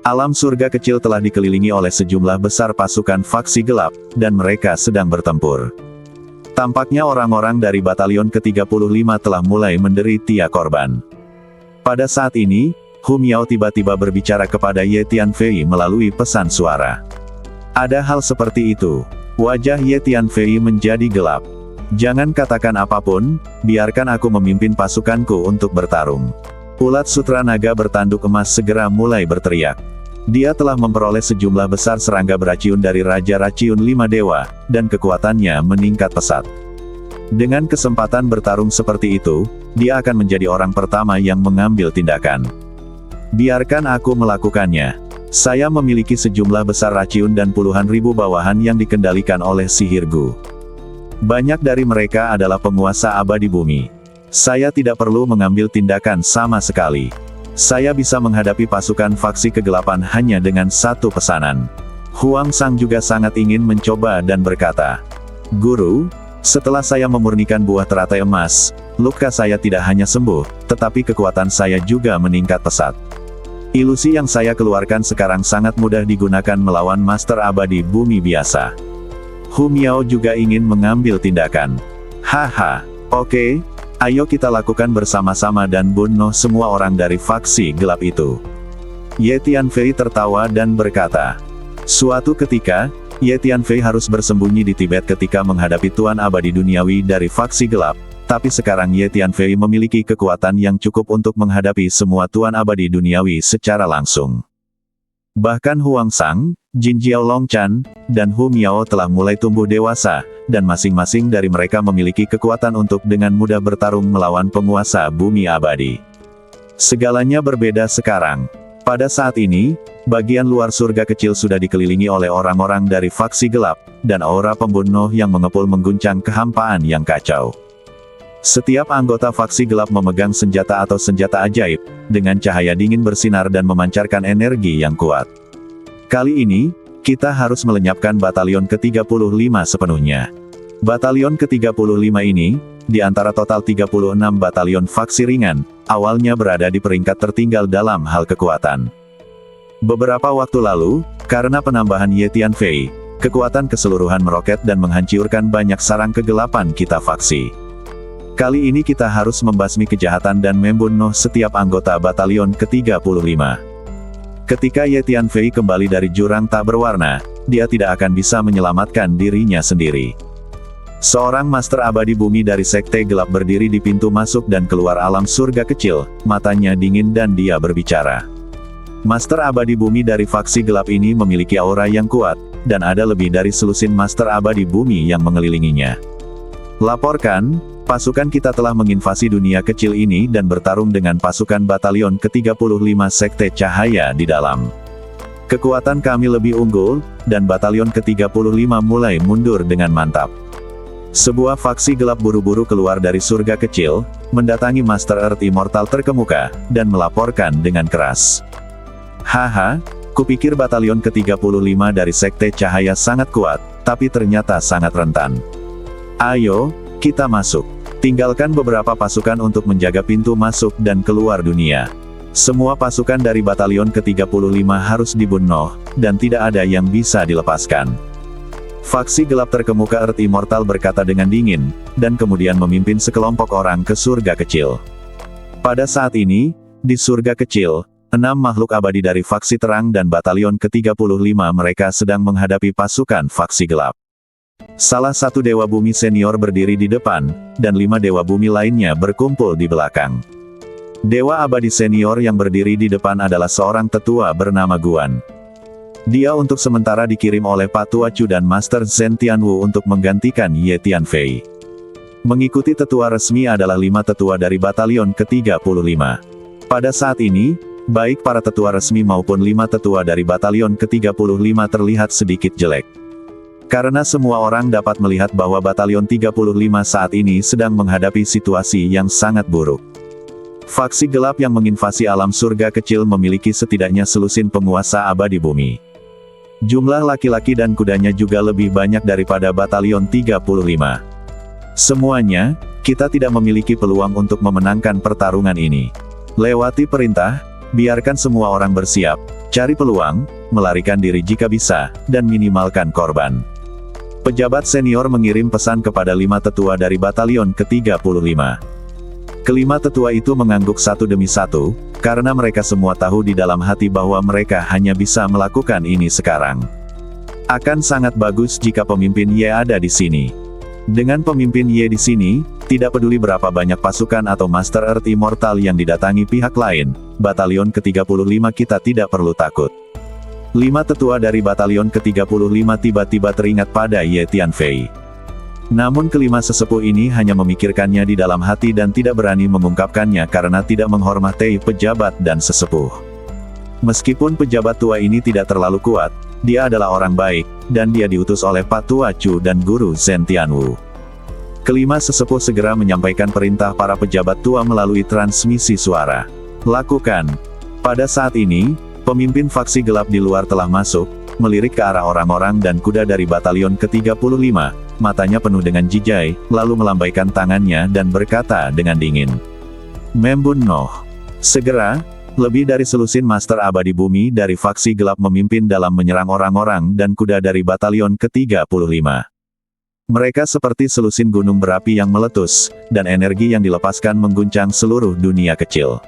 Alam surga kecil telah dikelilingi oleh sejumlah besar pasukan faksi gelap, dan mereka sedang bertempur. Tampaknya orang-orang dari batalion ke-35 telah mulai menderita korban. Pada saat ini, Hu Miao tiba-tiba berbicara kepada Ye Tianfei melalui pesan suara. Ada hal seperti itu. Wajah Ye Tianfei menjadi gelap. Jangan katakan apapun, biarkan aku memimpin pasukanku untuk bertarung. Ulat sutra naga bertanduk emas segera mulai berteriak. Dia telah memperoleh sejumlah besar serangga beraciun dari Raja Raciun 5 Dewa, dan kekuatannya meningkat pesat. Dengan kesempatan bertarung seperti itu, dia akan menjadi orang pertama yang mengambil tindakan. Biarkan aku melakukannya. Saya memiliki sejumlah besar raciun dan puluhan ribu bawahan yang dikendalikan oleh sihir Gu. Banyak dari mereka adalah penguasa abadi bumi. Saya tidak perlu mengambil tindakan sama sekali. Saya bisa menghadapi pasukan faksi kegelapan hanya dengan satu pesanan. Huang Sang juga sangat ingin mencoba dan berkata, "Guru, setelah saya memurnikan buah teratai emas, luka saya tidak hanya sembuh, tetapi kekuatan saya juga meningkat pesat. Ilusi yang saya keluarkan sekarang sangat mudah digunakan melawan Master Abadi Bumi biasa." Hu Miao juga ingin mengambil tindakan. "Haha, oke, ayo kita lakukan bersama-sama dan bunuh semua orang dari faksi gelap itu." Ye Tianfei tertawa dan berkata, "Suatu ketika, Ye Tianfei harus bersembunyi di Tibet ketika menghadapi Tuan Abadi Duniawi dari faksi gelap, tapi sekarang Ye Tianfei memiliki kekuatan yang cukup untuk menghadapi semua Tuan Abadi Duniawi secara langsung. Bahkan Huang Sang, Jin Jiao Longchan, dan Hu Miao telah mulai tumbuh dewasa, dan masing-masing dari mereka memiliki kekuatan untuk dengan mudah bertarung melawan penguasa bumi abadi. Segalanya berbeda sekarang. Pada saat ini, bagian luar surga kecil sudah dikelilingi oleh orang-orang dari faksi gelap, dan aura pembunuh yang mengepul mengguncang kehampaan yang kacau. Setiap anggota faksi gelap memegang senjata atau senjata ajaib, dengan cahaya dingin bersinar dan memancarkan energi yang kuat. Kali ini, kita harus melenyapkan batalion ke-35 sepenuhnya. Batalion ke-35 ini, di antara total 36 batalion faksi ringan, awalnya berada di peringkat tertinggal dalam hal kekuatan. Beberapa waktu lalu, karena penambahan Ye Tianfei, kekuatan keseluruhan meroket dan menghancurkan banyak sarang kegelapan kita faksi. Kali ini kita harus membasmi kejahatan dan membunuh setiap anggota batalion ke-35. Ketika Ye Tianfei kembali dari jurang tak berwarna, dia tidak akan bisa menyelamatkan dirinya sendiri. Seorang Master Abadi Bumi dari Sekte Gelap berdiri di pintu masuk dan keluar alam surga kecil, matanya dingin dan dia berbicara. Master Abadi Bumi dari faksi gelap ini memiliki aura yang kuat, dan ada lebih dari selusin Master Abadi Bumi yang mengelilinginya. "Laporkan, pasukan kita telah menginvasi dunia kecil ini dan bertarung dengan pasukan batalion ke-35 Sekte Cahaya di dalam. Kekuatan kami lebih unggul, dan batalion ke-35 mulai mundur dengan mantap." Sebuah faksi gelap buru-buru keluar dari surga kecil, mendatangi Master Earth Immortal terkemuka, dan melaporkan dengan keras. "Haha, kupikir batalion ke-35 dari Sekte Cahaya sangat kuat, tapi ternyata sangat rentan. Ayo, kita masuk. Tinggalkan beberapa pasukan untuk menjaga pintu masuk dan keluar dunia. Semua pasukan dari batalion ke-35 harus dibunuh, dan tidak ada yang bisa dilepaskan." Faksi gelap terkemuka Earth Immortal berkata dengan dingin, dan kemudian memimpin sekelompok orang ke surga kecil. Pada saat ini, di surga kecil, 6 makhluk abadi dari faksi terang dan batalion ke-35 mereka sedang menghadapi pasukan faksi gelap. Salah satu Dewa Bumi senior berdiri di depan, dan 5 Dewa Bumi lainnya berkumpul di belakang. Dewa Abadi senior yang berdiri di depan adalah seorang tetua bernama Guan. Dia untuk sementara dikirim oleh Patua Chu dan Master Zhen Tianwu untuk menggantikan Ye Tianfei. Mengikuti tetua resmi adalah 5 tetua dari batalion ke-35. Pada saat ini, baik para tetua resmi maupun 5 tetua dari batalion ke-35 terlihat sedikit jelek. Karena semua orang dapat melihat bahwa batalion 35 saat ini sedang menghadapi situasi yang sangat buruk. Faksi gelap yang menginvasi alam surga kecil memiliki setidaknya selusin penguasa abadi bumi. Jumlah laki-laki dan kudanya juga lebih banyak daripada batalion 35. Semuanya, kita tidak memiliki peluang untuk memenangkan pertarungan ini. Lewati perintah, biarkan semua orang bersiap, cari peluang, melarikan diri jika bisa, dan minimalkan korban. Pejabat senior mengirim pesan kepada 5 tetua dari batalion ke-35. Kelima tetua itu mengangguk satu demi satu, karena mereka semua tahu di dalam hati bahwa mereka hanya bisa melakukan ini sekarang. Akan sangat bagus jika pemimpin Ye ada di sini. Dengan pemimpin Ye di sini, tidak peduli berapa banyak pasukan atau Master Earth Immortal yang didatangi pihak lain, batalion ke-35 kita tidak perlu takut. 5 tetua dari batalion ke-35 tiba-tiba teringat pada Ye Tianfei. Namun kelima sesepuh ini hanya memikirkannya di dalam hati dan tidak berani mengungkapkannya karena tidak menghormati pejabat dan sesepuh. Meskipun pejabat tua ini tidak terlalu kuat, dia adalah orang baik, dan dia diutus oleh Patua Chu dan Guru Zhen Tianwu. Kelima sesepuh segera menyampaikan perintah para pejabat tua melalui transmisi suara. Lakukan. Pada saat ini, pemimpin faksi gelap di luar telah masuk, melirik ke arah orang-orang dan kuda dari batalion ke-35, matanya penuh dengan jijai, lalu melambaikan tangannya dan berkata dengan dingin. Membun Noh. Segera, lebih dari selusin Master Abadi Bumi dari faksi gelap memimpin dalam menyerang orang-orang dan kuda dari batalion ke-35. Mereka seperti selusin gunung berapi yang meletus, dan energi yang dilepaskan mengguncang seluruh dunia kecil.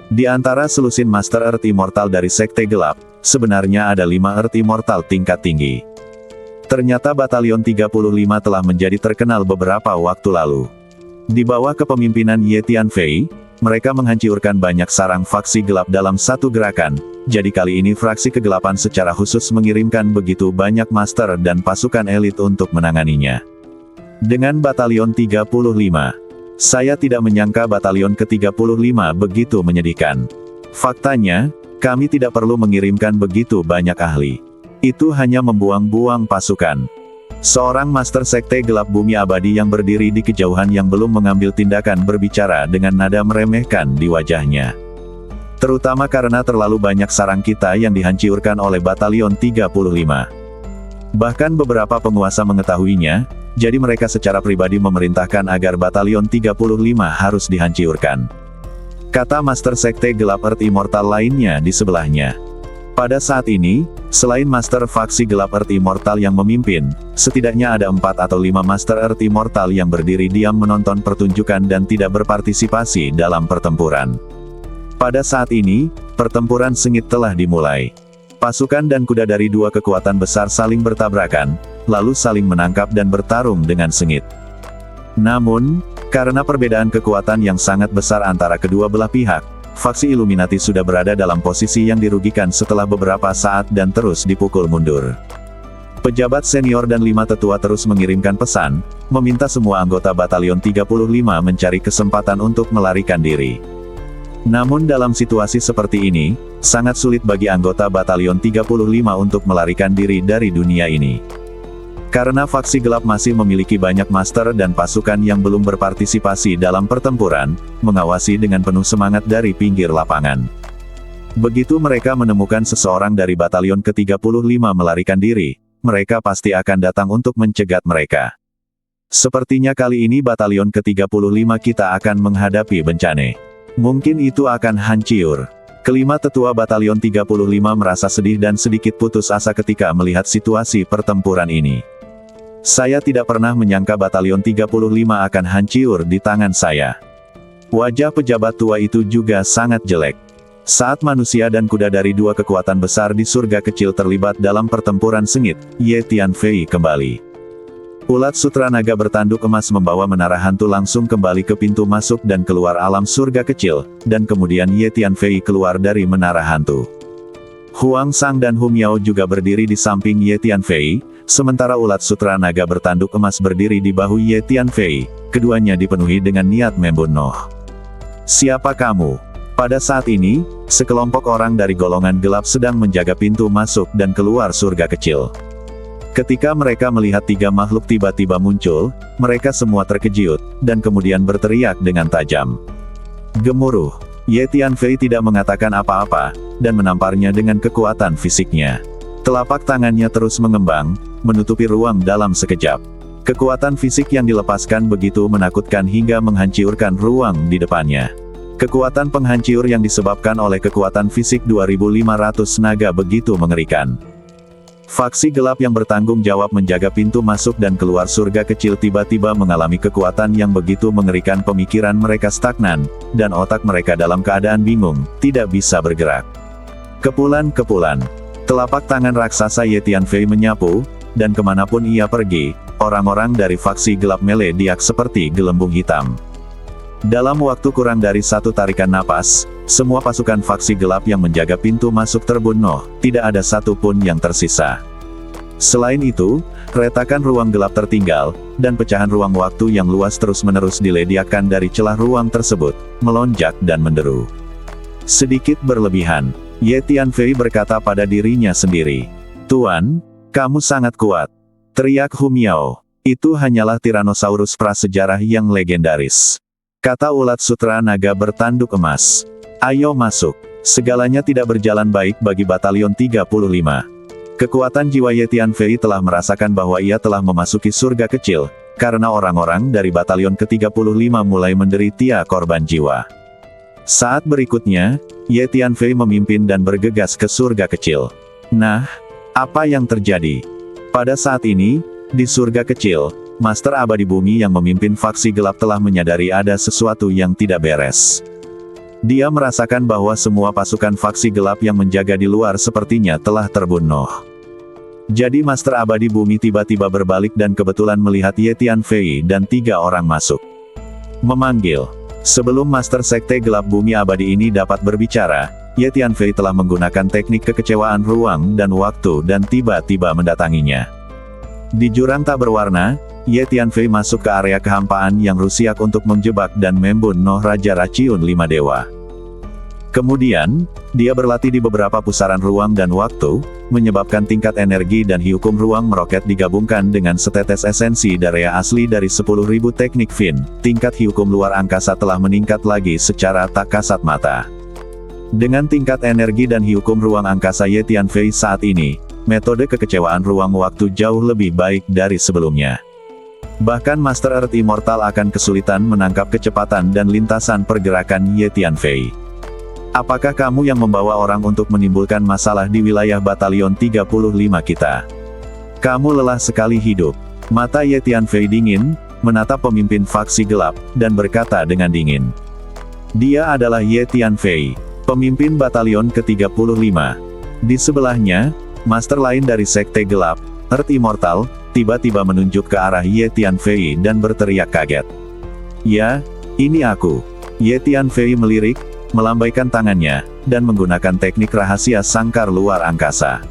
Di antara selusin Master Earth Immortal dari Sekte Gelap, sebenarnya ada 5 Earth Immortal tingkat tinggi. Ternyata Batalion 35 telah menjadi terkenal beberapa waktu lalu. Di bawah kepemimpinan Ye Tianfei, mereka menghancurkan banyak sarang faksi gelap dalam satu gerakan, jadi kali ini fraksi kegelapan secara khusus mengirimkan begitu banyak master dan pasukan elit untuk menanganinya. Dengan Batalion 35, saya tidak menyangka Batalion ke-35 begitu menyedihkan. Faktanya, kami tidak perlu mengirimkan begitu banyak ahli. Itu hanya membuang-buang pasukan. Seorang Master Sekte Gelap Bumi Abadi yang berdiri di kejauhan yang belum mengambil tindakan berbicara dengan nada meremehkan di wajahnya. Terutama karena terlalu banyak sarang kita yang dihancurkan oleh Batalion 35. Bahkan beberapa penguasa mengetahuinya, jadi mereka secara pribadi memerintahkan agar Batalion 35 harus dihancurkan. Kata Master Sekte Gelap Earth Immortal lainnya di sebelahnya. Pada saat ini, selain Master Faksi Gelap Earth Immortal yang memimpin, setidaknya ada 4 atau 5 Master Earth Immortal yang berdiri diam menonton pertunjukan dan tidak berpartisipasi dalam pertempuran. Pada saat ini, pertempuran sengit telah dimulai. Pasukan dan kuda dari dua kekuatan besar saling bertabrakan, lalu saling menangkap dan bertarung dengan sengit. Namun, karena perbedaan kekuatan yang sangat besar antara kedua belah pihak, faksi Illuminati sudah berada dalam posisi yang dirugikan setelah beberapa saat dan terus dipukul mundur. Pejabat senior dan 5 tetua terus mengirimkan pesan, meminta semua anggota Batalion 35 mencari kesempatan untuk melarikan diri. Namun dalam situasi seperti ini, sangat sulit bagi anggota Batalion 35 untuk melarikan diri dari dunia ini. Karena faksi gelap masih memiliki banyak master dan pasukan yang belum berpartisipasi dalam pertempuran, mengawasi dengan penuh semangat dari pinggir lapangan. Begitu mereka menemukan seseorang dari Batalion ke-35 melarikan diri, mereka pasti akan datang untuk mencegat mereka. Sepertinya kali ini Batalion ke-35 kita akan menghadapi bencana. Mungkin itu akan hancur. Kelima tetua Batalion 35 merasa sedih dan sedikit putus asa ketika melihat situasi pertempuran ini. Saya tidak pernah menyangka Batalion 35 akan hancur di tangan saya. Wajah pejabat tua itu juga sangat jelek. Saat manusia dan kuda dari dua kekuatan besar di surga kecil terlibat dalam pertempuran sengit, Ye Tianfei kembali. Ulat sutra naga bertanduk emas membawa menara hantu langsung kembali ke pintu masuk dan keluar alam surga kecil, dan kemudian Ye Tianfei keluar dari menara hantu. Huang Sang dan Hu Miao juga berdiri di samping Ye Tianfei, sementara ulat sutra naga bertanduk emas berdiri di bahu Ye Tianfei, keduanya dipenuhi dengan niat membunuh. Siapa kamu? Pada saat ini, sekelompok orang dari golongan gelap sedang menjaga pintu masuk dan keluar surga kecil. Ketika mereka melihat 3 makhluk tiba-tiba muncul, mereka semua terkejut, dan kemudian berteriak dengan tajam. Gemuruh. Ye Tianfei tidak mengatakan apa-apa, dan menamparnya dengan kekuatan fisiknya. Telapak tangannya terus mengembang, menutupi ruang dalam sekejap. Kekuatan fisik yang dilepaskan begitu menakutkan hingga menghancurkan ruang di depannya. Kekuatan penghancur yang disebabkan oleh kekuatan fisik 2500 naga begitu mengerikan. Faksi gelap yang bertanggung jawab menjaga pintu masuk dan keluar surga kecil tiba-tiba mengalami kekuatan yang begitu mengerikan. Pemikiran mereka stagnan, dan otak mereka dalam keadaan bingung, tidak bisa bergerak. Kepulan-kepulan. Telapak tangan raksasa Ye Tianfei menyapu, dan kemanapun ia pergi, orang-orang dari faksi gelap melediak seperti gelembung hitam. Dalam waktu kurang dari 1 tarikan napas, semua pasukan faksi gelap yang menjaga pintu masuk terbunuh, tidak ada satupun yang tersisa. Selain itu, retakan ruang gelap tertinggal, dan pecahan ruang waktu yang luas terus-menerus dilediakkan dari celah ruang tersebut, melonjak dan menderu. Sedikit berlebihan, Ye Tianfei berkata pada dirinya sendiri. Tuan, kamu sangat kuat. Teriak Hu Miao. Itu hanyalah Tyrannosaurus prasejarah yang legendaris. Kata ulat sutra naga bertanduk emas. Ayo masuk. Segalanya tidak berjalan baik bagi Batalion 35. Kekuatan jiwa Ye Tianfei telah merasakan bahwa ia telah memasuki surga kecil, karena orang-orang dari Batalion ke-35 mulai menderita korban jiwa. Saat berikutnya, Ye Tianfei memimpin dan bergegas ke surga kecil. Nah, apa yang terjadi? Pada saat ini, di surga kecil, Master Abadi Bumi yang memimpin faksi gelap telah menyadari ada sesuatu yang tidak beres. Dia merasakan bahwa semua pasukan faksi gelap yang menjaga di luar sepertinya telah terbunuh. Jadi Master Abadi Bumi tiba-tiba berbalik dan kebetulan melihat Ye Tianfei dan 3 orang masuk. Memanggil. Sebelum Master Sekte Gelap Bumi Abadi ini dapat berbicara, Ye Tianfei telah menggunakan teknik kekecewaan ruang dan waktu dan tiba-tiba mendatanginya. Di jurang tak berwarna, Ye Tianfei masuk ke area kehampaan yang rusiak untuk menjebak dan membunuh Raja Raciun 5 Dewa. Kemudian, dia berlatih di beberapa pusaran ruang dan waktu, menyebabkan tingkat energi dan hiukum ruang meroket digabungkan dengan setetes esensi Darea asli dari 10.000 teknik Fin. Tingkat hiukum luar angkasa telah meningkat lagi secara tak kasat mata. Dengan tingkat energi dan hiukum ruang angkasa Ye Tianfei saat ini, metode kekecewaan ruang waktu jauh lebih baik dari sebelumnya. Bahkan Master Earth Immortal akan kesulitan menangkap kecepatan dan lintasan pergerakan Ye Tianfei. Apakah kamu yang membawa orang untuk menimbulkan masalah di wilayah Batalion 35 kita? Kamu lelah sekali hidup. Mata Ye Tianfei dingin, menatap pemimpin faksi gelap, dan berkata dengan dingin. Dia adalah Ye Tianfei, pemimpin Batalion ke-35. Di sebelahnya, master lain dari Sekte Gelap, Earth Immortal, tiba-tiba menunjuk ke arah Ye Tianfei dan berteriak kaget. Ya, ini aku. Ye Tianfei melirik, melambaikan tangannya, dan menggunakan teknik rahasia sangkar luar angkasa.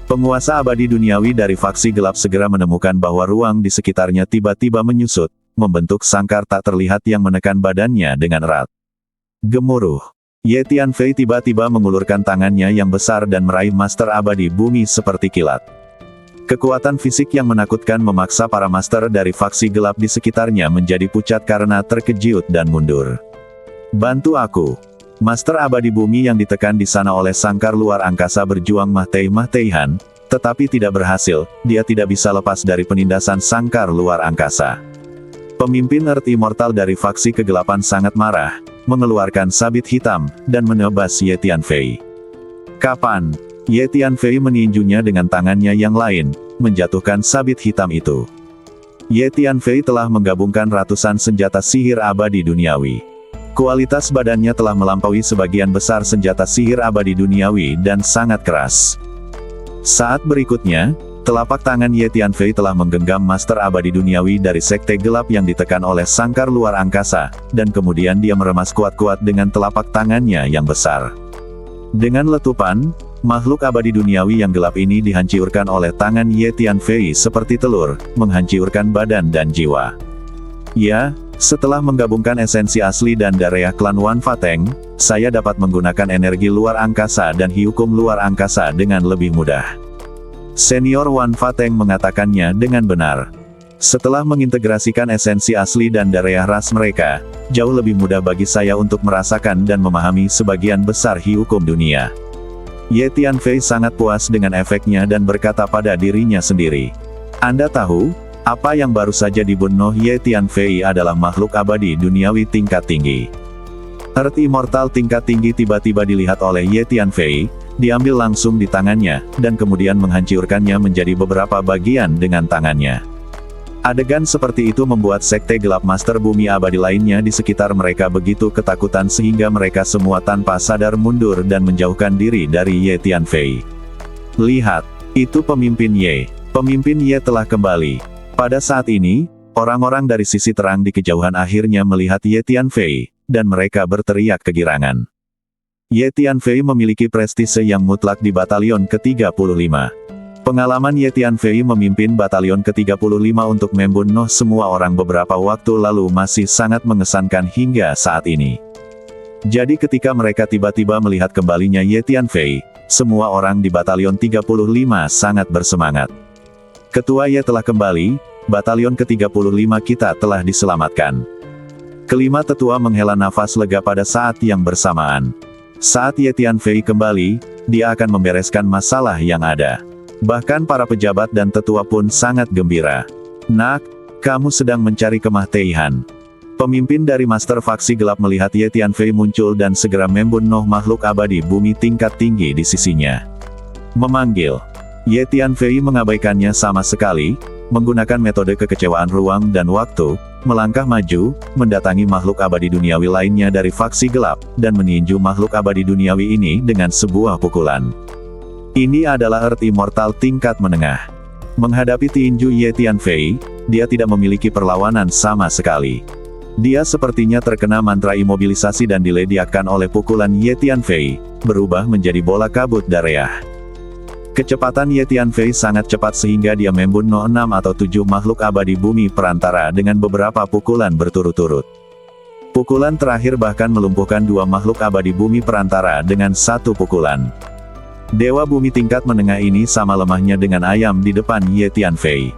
Penguasa abadi duniawi dari faksi gelap segera menemukan bahwa ruang di sekitarnya tiba-tiba menyusut, membentuk sangkar tak terlihat yang menekan badannya dengan erat. Gemuruh. Ye Tianfei tiba-tiba mengulurkan tangannya yang besar dan meraih Master Abadi Bumi seperti kilat. Kekuatan fisik yang menakutkan memaksa para master dari faksi gelap di sekitarnya menjadi pucat karena terkejut dan mundur. Bantu aku. Master Abadi Bumi yang ditekan di sana oleh sangkar luar angkasa berjuang mah-teihan, tetapi tidak berhasil. Dia tidak bisa lepas dari penindasan sangkar luar angkasa. Pemimpin Earth Immortal dari faksi kegelapan sangat marah, mengeluarkan sabit hitam, dan menebas Ye Tianfei. Kapan? Ye Tianfei meninjunya dengan tangannya yang lain, menjatuhkan sabit hitam itu. Ye Tianfei telah menggabungkan ratusan senjata sihir abadi duniawi. Kualitas badannya telah melampaui sebagian besar senjata sihir abadi duniawi dan sangat keras. Saat berikutnya, telapak tangan Ye Tianfei telah menggenggam Master Abadi Duniawi dari Sekte Gelap yang ditekan oleh sangkar luar angkasa, dan kemudian dia meremas kuat-kuat dengan telapak tangannya yang besar. Dengan letupan, makhluk abadi duniawi yang gelap ini dihancurkan oleh tangan Ye Tianfei seperti telur, menghancurkan badan dan jiwa. Ya, setelah menggabungkan esensi asli dan Darea klan Wan Fateng, saya dapat menggunakan energi luar angkasa dan hiukum luar angkasa dengan lebih mudah. Senior Wan Fateng mengatakannya dengan benar. Setelah mengintegrasikan esensi asli dan Darea ras mereka, jauh lebih mudah bagi saya untuk merasakan dan memahami sebagian besar hiukum dunia. Ye Tianfei sangat puas dengan efeknya dan berkata pada dirinya sendiri. Anda tahu, apa yang baru saja dibunuh Ye Tianfei adalah makhluk abadi duniawi tingkat tinggi. Earth Immortal tingkat tinggi tiba-tiba dilihat oleh Ye Tianfei, diambil langsung di tangannya, dan kemudian menghancurkannya menjadi beberapa bagian dengan tangannya. Adegan seperti itu membuat Sekte Gelap Master Bumi Abadi lainnya di sekitar mereka begitu ketakutan sehingga mereka semua tanpa sadar mundur dan menjauhkan diri dari Ye Tianfei. Lihat, itu pemimpin Ye. Pemimpin Ye telah kembali. Pada saat ini, orang-orang dari sisi terang di kejauhan akhirnya melihat Ye Tianfei, dan mereka berteriak kegirangan. Ye Tianfei memiliki prestise yang mutlak di Batalion ke-35. Pengalaman Ye Tianfei memimpin Batalion ke-35 untuk membunuh semua orang beberapa waktu lalu masih sangat mengesankan hingga saat ini. Jadi ketika mereka tiba-tiba melihat kembalinya Ye Tianfei, semua orang di Batalion 35 sangat bersemangat. Ketua Ye telah kembali, batalion ke-35 kita telah diselamatkan. Kelima tetua menghela nafas lega pada saat yang bersamaan. Saat Ye Tianfei kembali, dia akan membereskan masalah yang ada. Bahkan para pejabat dan tetua pun sangat gembira. Nak, kamu sedang mencari kemah Teihan. Pemimpin dari Master Faksi Gelap melihat Ye Tianfei muncul dan segera membunuh makhluk abadi bumi tingkat tinggi di sisinya. Memanggil. Ye Tianfei mengabaikannya sama sekali, menggunakan metode kekecewaan ruang dan waktu, melangkah maju, mendatangi makhluk abadi duniawi lainnya dari Faksi Gelap, dan meninju makhluk abadi duniawi ini dengan sebuah pukulan. Ini adalah Earth Immortal tingkat menengah. Menghadapi tinju Ye Tianfei, dia tidak memiliki perlawanan sama sekali. Dia sepertinya terkena mantra imobilisasi dan diledakkan oleh pukulan Ye Tianfei, berubah menjadi bola kabut Dareah. Kecepatan Ye Tianfei sangat cepat sehingga dia membunuh 6 atau 7 makhluk abadi bumi perantara dengan beberapa pukulan berturut-turut. Pukulan terakhir bahkan melumpuhkan 2 makhluk abadi bumi perantara dengan 1 pukulan. Dewa bumi tingkat menengah ini sama lemahnya dengan ayam di depan Ye Tianfei.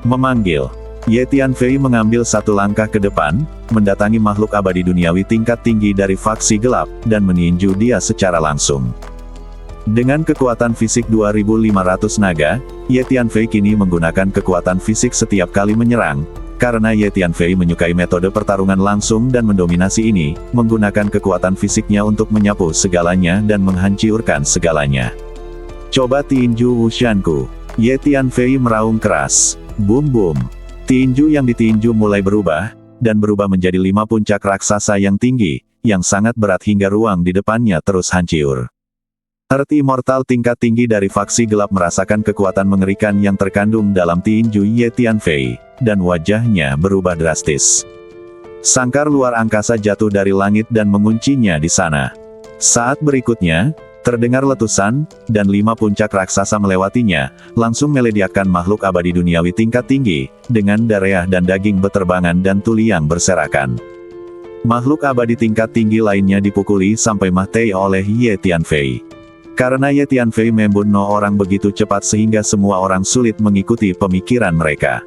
Memanggil. Ye Tianfei mengambil 1 langkah ke depan, mendatangi makhluk abadi duniawi tingkat tinggi dari Faksi Gelap, dan meninju dia secara langsung. Dengan kekuatan fisik 2500 naga, Ye Tianfei kini menggunakan kekuatan fisik setiap kali menyerang, karena Ye Tianfei menyukai metode pertarungan langsung dan mendominasi ini, menggunakan kekuatan fisiknya untuk menyapu segalanya dan menghancurkan segalanya. Coba tinju Wushanku. Ye Tianfei meraung keras. Boom boom. Tinju yang ditinju mulai berubah, dan berubah menjadi 5 puncak raksasa yang tinggi, yang sangat berat hingga ruang di depannya terus hancur. Earth Immortal tingkat tinggi dari Faksi Gelap merasakan kekuatan mengerikan yang terkandung dalam tinju Ye Tianfei, dan wajahnya berubah drastis. Sangkar luar angkasa jatuh dari langit dan menguncinya di sana. Saat berikutnya, terdengar letusan, dan 5 puncak raksasa melewatinya, langsung meledakkan makhluk abadi duniawi tingkat tinggi, dengan darah dan daging beterbangan dan tuli yang berserakan. Makhluk abadi tingkat tinggi lainnya dipukuli sampai mati oleh Ye Tianfei. Karena Ye Tianfei membunuh orang begitu cepat sehingga semua orang sulit mengikuti pemikiran mereka.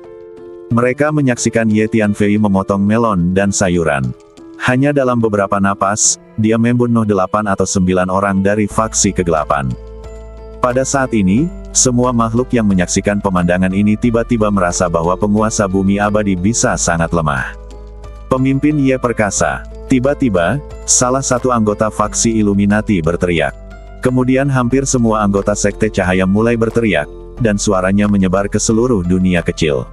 Mereka menyaksikan Ye Tianfei memotong melon dan sayuran. Hanya dalam beberapa napas, dia membunuh 8 atau 9 orang dari Faksi Kegelapan. Pada saat ini, semua makhluk yang menyaksikan pemandangan ini tiba-tiba merasa bahwa penguasa bumi abadi bisa sangat lemah. Pemimpin Ye Perkasa. Tiba-tiba, salah satu anggota Faksi Illuminati berteriak. Kemudian hampir semua anggota Sekte Cahaya mulai berteriak, dan suaranya menyebar ke seluruh dunia kecil.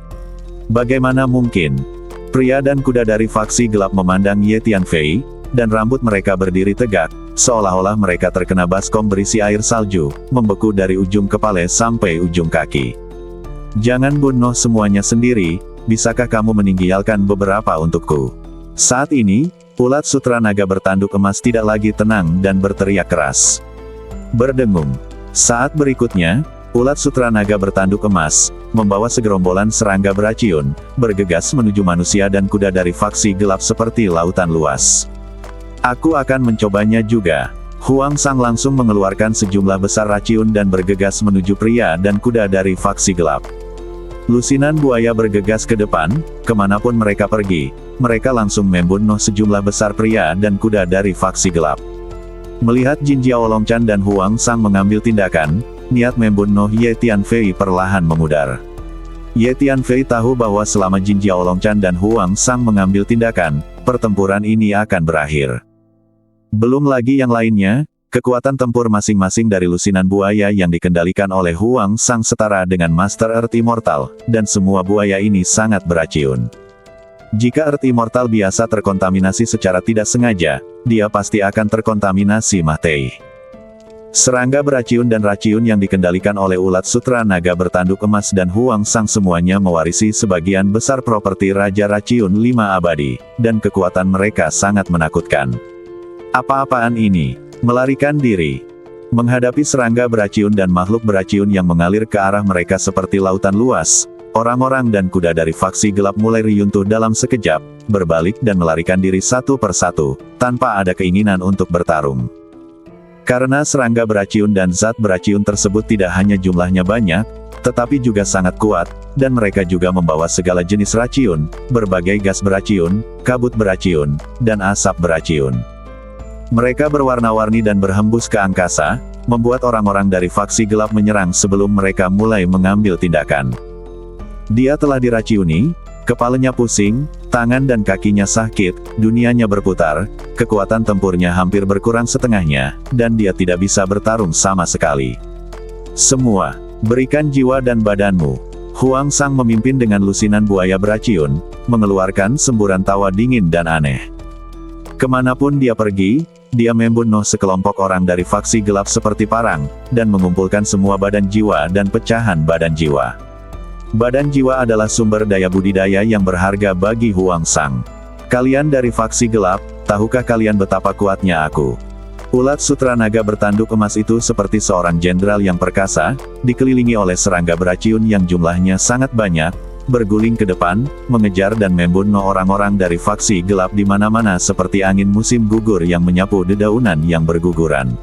Bagaimana mungkin? Pria dan kuda dari Faksi Gelap memandang Ye Tianfei, dan rambut mereka berdiri tegak, seolah-olah mereka terkena baskom berisi air salju, membeku dari ujung kepala sampai ujung kaki. Jangan bunuh semuanya sendiri, bisakah kamu meninggalkan beberapa untukku? Saat ini, ulat sutra naga bertanduk emas tidak lagi tenang dan berteriak keras. Berdengung. Saat berikutnya, ulat sutra naga bertanduk emas, membawa segerombolan serangga beraciun, bergegas menuju manusia dan kuda dari Faksi Gelap seperti lautan luas. Aku akan mencobanya juga. Huang Sang langsung mengeluarkan sejumlah besar raciun dan bergegas menuju pria dan kuda dari Faksi Gelap. Lusinan buaya bergegas ke depan, kemanapun mereka pergi, mereka langsung membunuh sejumlah besar pria dan kuda dari Faksi Gelap. Melihat Jin Jiaolongchan dan Huang Sang mengambil tindakan, niat membunuh Ye Tianfei perlahan memudar. Ye Tianfei tahu bahwa selama Jin Jiaolongchan dan Huang Sang mengambil tindakan, pertempuran ini akan berakhir. Belum lagi yang lainnya, kekuatan tempur masing-masing dari lusinan buaya yang dikendalikan oleh Huang Sang setara dengan Master Earth Immortal, dan semua buaya ini sangat beraciun. Jika Earth Immortal biasa terkontaminasi secara tidak sengaja, dia pasti akan terkontaminasi mati. Serangga beraciun dan raciun yang dikendalikan oleh ulat sutra naga bertanduk emas dan Huang Sang semuanya mewarisi sebagian besar properti Raja Raciun 5 abadi, dan kekuatan mereka sangat menakutkan. Apa-apaan ini? Melarikan diri. Menghadapi serangga beraciun dan makhluk beraciun yang mengalir ke arah mereka seperti lautan luas, orang-orang dan kuda dari Faksi Gelap mulai runtuh dalam sekejap, berbalik dan melarikan diri satu persatu, tanpa ada keinginan untuk bertarung. Karena serangga beraciun dan zat beraciun tersebut tidak hanya jumlahnya banyak, tetapi juga sangat kuat, dan mereka juga membawa segala jenis racun, berbagai gas beracun, kabut beracun, dan asap beracun. Mereka berwarna-warni dan berhembus ke angkasa, membuat orang-orang dari faksi gelap menyerang sebelum mereka mulai mengambil tindakan. Dia telah diracuni, kepalanya pusing, tangan dan kakinya sakit, dunianya berputar, kekuatan tempurnya hampir berkurang setengahnya, dan dia tidak bisa bertarung sama sekali. Semua, berikan jiwa dan badanmu. Huang Sang memimpin dengan lusinan buaya beracun, mengeluarkan semburan tawa dingin dan aneh. Kemanapun dia pergi, dia membunuh sekelompok orang dari faksi gelap seperti parang, dan mengumpulkan semua badan jiwa dan pecahan badan jiwa. Badan jiwa adalah sumber daya budidaya yang berharga bagi Huang Sang. Kalian dari faksi gelap, tahukah kalian betapa kuatnya aku? Ulat sutra naga bertanduk emas itu seperti seorang jenderal yang perkasa, dikelilingi oleh serangga beracun yang jumlahnya sangat banyak, berguling ke depan, mengejar dan membunuh orang-orang dari faksi gelap di mana-mana seperti angin musim gugur yang menyapu dedaunan yang berguguran.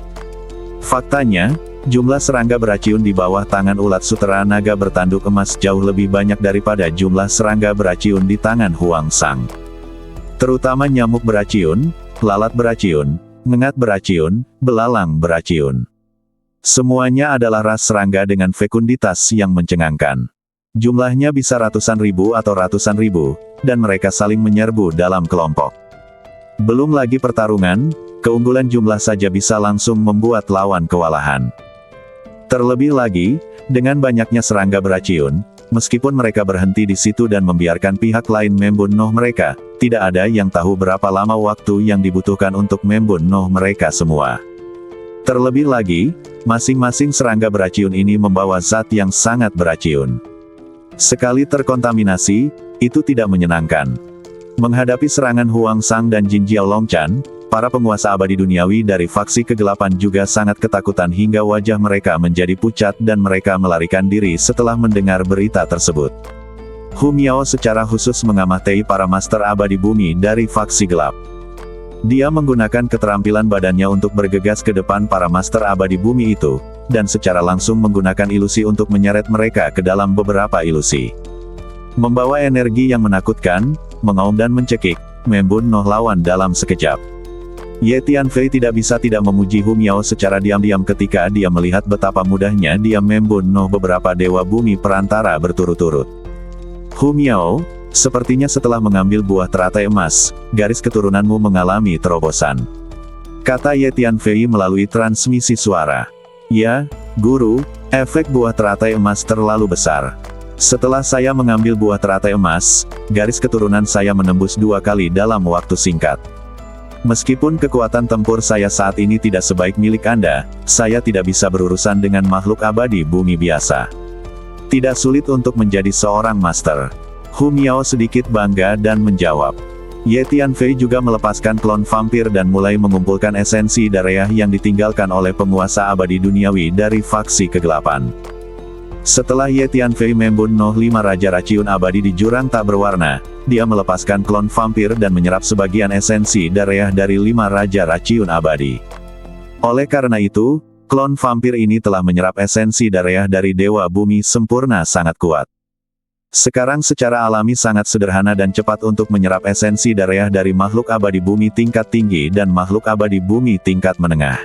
Faktanya, jumlah serangga beracun di bawah tangan ulat sutra naga bertanduk emas jauh lebih banyak daripada jumlah serangga beracun di tangan Huang Sang. Terutama nyamuk beracun, lalat beracun, ngengat beracun, belalang beracun. Semuanya adalah ras serangga dengan fekunditas yang mencengangkan. Jumlahnya bisa ratusan ribu atau ratusan ribu, dan mereka saling menyerbu dalam kelompok. Belum lagi pertarungan, keunggulan jumlah saja bisa langsung membuat lawan kewalahan. Terlebih lagi, dengan banyaknya serangga beracun, meskipun mereka berhenti di situ dan membiarkan pihak lain membunuh mereka, tidak ada yang tahu berapa lama waktu yang dibutuhkan untuk membunuh mereka semua. Terlebih lagi, masing-masing serangga beracun ini membawa zat yang sangat beracun. Sekali terkontaminasi, itu tidak menyenangkan. Menghadapi serangan Huang Sang dan Jin Jiao Longchan, para penguasa abadi duniawi dari faksi kegelapan juga sangat ketakutan hingga wajah mereka menjadi pucat dan mereka melarikan diri setelah mendengar berita tersebut. Hu Miao secara khusus mengamati para master abadi bumi dari faksi gelap. Dia menggunakan keterampilan badannya untuk bergegas ke depan para master abadi bumi itu, dan secara langsung menggunakan ilusi untuk menyeret mereka ke dalam beberapa ilusi. Membawa energi yang menakutkan, mengaum dan mencekik, membunuh lawan dalam sekejap. Ye Tianfei tidak bisa tidak memuji Hu Miao secara diam-diam ketika dia melihat betapa mudahnya dia membunuh beberapa dewa bumi perantara berturut-turut. Hu Miao, sepertinya setelah mengambil buah teratai emas, garis keturunanmu mengalami terobosan. Kata Ye Tianfei melalui transmisi suara. Ya, Guru, efek buah teratai emas terlalu besar. Setelah saya mengambil buah teratai emas, garis keturunan saya menembus 2 kali dalam waktu singkat. Meskipun kekuatan tempur saya saat ini tidak sebaik milik Anda, saya tidak bisa berurusan dengan makhluk abadi bumi biasa. Tidak sulit untuk menjadi seorang master. Hu Miao sedikit bangga dan menjawab. Ye Tianfei juga melepaskan klon vampir dan mulai mengumpulkan esensi darah yang ditinggalkan oleh penguasa abadi duniawi dari faksi kegelapan. Setelah Ye Tianfei membunuh 5 raja racun abadi di jurang tak berwarna, dia melepaskan klon vampir dan menyerap sebagian esensi darah dari 5 raja racun abadi. Oleh karena itu, klon vampir ini telah menyerap esensi darah dari dewa bumi sempurna sangat kuat. Sekarang secara alami sangat sederhana dan cepat untuk menyerap esensi darah dari makhluk abadi bumi tingkat tinggi dan makhluk abadi bumi tingkat menengah.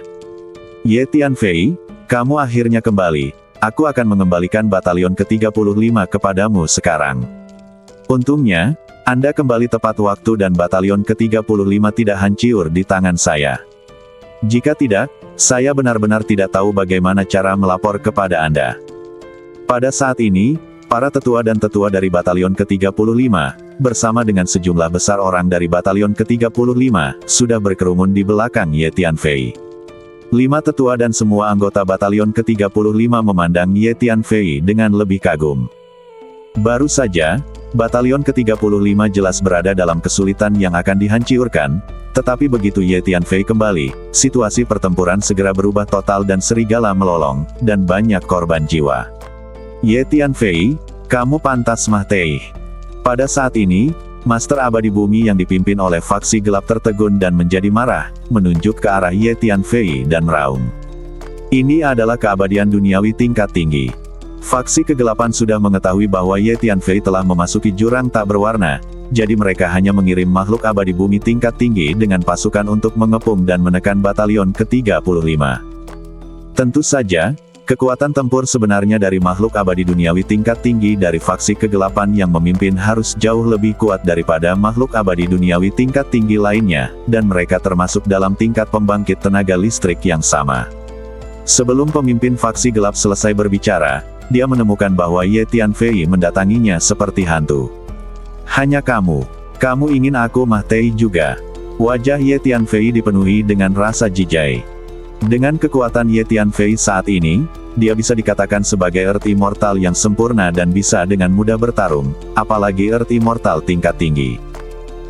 Ye Tianfei, kamu akhirnya kembali. Aku akan mengembalikan batalion ke-35 kepadamu sekarang. Untungnya, Anda kembali tepat waktu dan batalion ke-35 tidak hancur di tangan saya. Jika tidak, saya benar-benar tidak tahu bagaimana cara melapor kepada Anda. Pada saat ini, para tetua dan tetua dari batalion ke-35, bersama dengan sejumlah besar orang dari batalion ke-35, sudah berkerumun di belakang Ye Tianfei. 5 tetua dan semua anggota batalion ke-35 memandang Ye Tianfei dengan lebih kagum. Baru saja, batalion ke-35 jelas berada dalam kesulitan yang akan dihancurkan, tetapi begitu Ye Tianfei kembali, situasi pertempuran segera berubah total dan serigala melolong, dan banyak korban jiwa. Ye Tianfei, kamu pantas mati. Pada saat ini, Master Abadi Bumi yang dipimpin oleh faksi gelap tertegun dan menjadi marah, menunjuk ke arah Ye Tianfei dan meraung. Ini adalah keabadian duniawi tingkat tinggi. Faksi kegelapan sudah mengetahui bahwa Ye Tianfei telah memasuki jurang tak berwarna, jadi mereka hanya mengirim makhluk abadi bumi tingkat tinggi dengan pasukan untuk mengepung dan menekan batalion ke-35. Tentu saja, kekuatan tempur sebenarnya dari makhluk abadi duniawi tingkat tinggi dari faksi kegelapan yang memimpin harus jauh lebih kuat daripada makhluk abadi duniawi tingkat tinggi lainnya, dan mereka termasuk dalam tingkat pembangkit tenaga listrik yang sama. Sebelum pemimpin faksi gelap selesai berbicara, dia menemukan bahwa Ye Tianfei mendatanginya seperti hantu. Hanya kamu ingin aku mati juga. Wajah Ye Tianfei dipenuhi dengan rasa jijai. Dengan kekuatan Ye Tianfei saat ini, dia bisa dikatakan sebagai Earth Immortal yang sempurna dan bisa dengan mudah bertarung, apalagi Earth Immortal tingkat tinggi.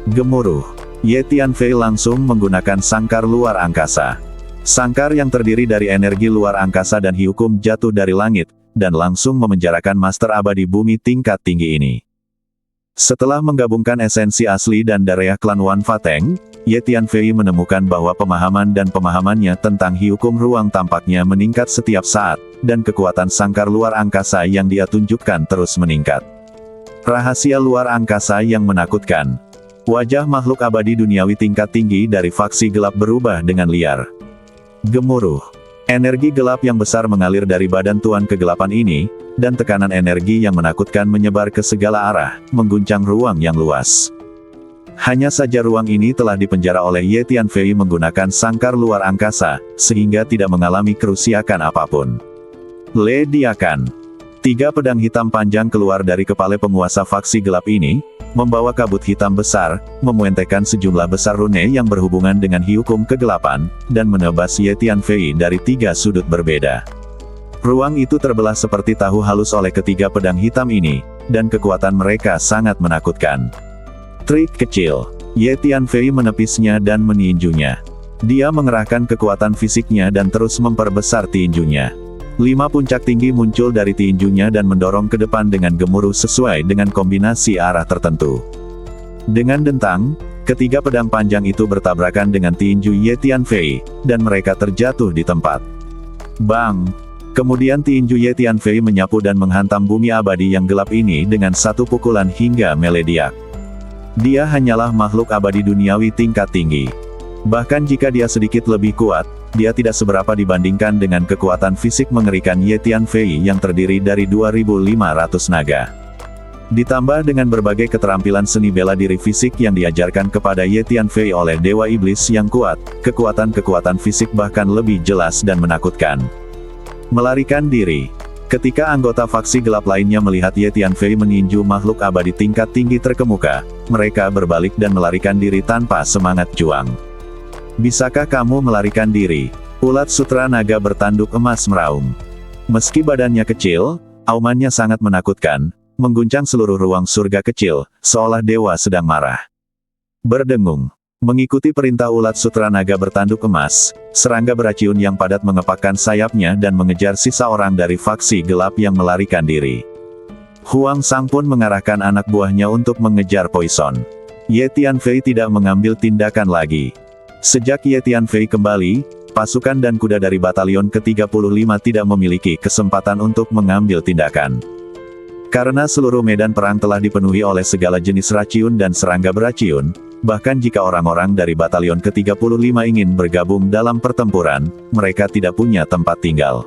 Gemuruh. Ye Tianfei langsung menggunakan sangkar luar angkasa. Sangkar yang terdiri dari energi luar angkasa dan hiukum jatuh dari langit, dan langsung memenjarakan Master Abadi Bumi tingkat tinggi ini. Setelah menggabungkan esensi asli dan darah klan Wan Fateng, Ye Tianfei menemukan bahwa pemahaman dan pemahamannya tentang hiukum ruang tampaknya meningkat setiap saat, dan kekuatan sangkar luar angkasa yang dia tunjukkan terus meningkat. Rahasia luar angkasa yang menakutkan. Wajah makhluk abadi duniawi tingkat tinggi dari faksi gelap berubah dengan liar. Gemuruh. Energi gelap yang besar mengalir dari badan Tuan Kegelapan ini, dan tekanan energi yang menakutkan menyebar ke segala arah, mengguncang ruang yang luas. Hanya saja ruang ini telah dipenjara oleh Ye Tianfei menggunakan sangkar luar angkasa, sehingga tidak mengalami kerusakan apapun. Ledakan. 3 pedang hitam panjang keluar dari kepala penguasa faksi gelap ini, membawa kabut hitam besar, memuentekan sejumlah besar rune yang berhubungan dengan hiukum kegelapan, dan menebas Ye Tianfei dari 3 sudut berbeda. Ruang itu terbelah seperti tahu halus oleh ketiga pedang hitam ini, dan kekuatan mereka sangat menakutkan. Trik kecil. Ye Tianfei menepisnya dan meninjunya. Dia mengerahkan kekuatan fisiknya dan terus memperbesar tinjunya. 5 puncak tinggi muncul dari tinjunya dan mendorong ke depan dengan gemuruh sesuai dengan kombinasi arah tertentu. Dengan dentang, ketiga pedang panjang itu bertabrakan dengan tinju Ye Tianfei, dan mereka terjatuh di tempat. Bang! Kemudian tinju Ye Tianfei menyapu dan menghantam bumi abadi yang gelap ini dengan satu pukulan hingga melediak. Dia hanyalah makhluk abadi duniawi tingkat tinggi. Bahkan jika dia sedikit lebih kuat, dia tidak seberapa dibandingkan dengan kekuatan fisik mengerikan Ye Tianfei yang terdiri dari 2.500 naga. Ditambah dengan berbagai keterampilan seni bela diri fisik yang diajarkan kepada Ye Tianfei oleh Dewa Iblis yang kuat, kekuatan-kekuatan fisik bahkan lebih jelas dan menakutkan. Melarikan diri. Ketika anggota faksi gelap lainnya melihat Ye Tianfei meninju makhluk abadi tingkat tinggi terkemuka, mereka berbalik dan melarikan diri tanpa semangat juang. Bisakah kamu melarikan diri? Ulat sutra naga bertanduk emas meraung. Meski badannya kecil, aumannya sangat menakutkan, mengguncang seluruh ruang surga kecil, seolah dewa sedang marah. Berdengung. Mengikuti perintah ulat sutra naga bertanduk emas, serangga beraciun yang padat mengepakkan sayapnya dan mengejar sisa orang dari faksi gelap yang melarikan diri. Huang Sang pun mengarahkan anak buahnya untuk mengejar Poison. Ye Tianfei tidak mengambil tindakan lagi. Sejak Ye Tianfei kembali, pasukan dan kuda dari batalion ke-35 tidak memiliki kesempatan untuk mengambil tindakan. Karena seluruh medan perang telah dipenuhi oleh segala jenis raciun dan serangga beraciun, bahkan jika orang-orang dari batalion ke-35 ingin bergabung dalam pertempuran, mereka tidak punya tempat tinggal.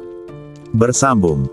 Bersambung.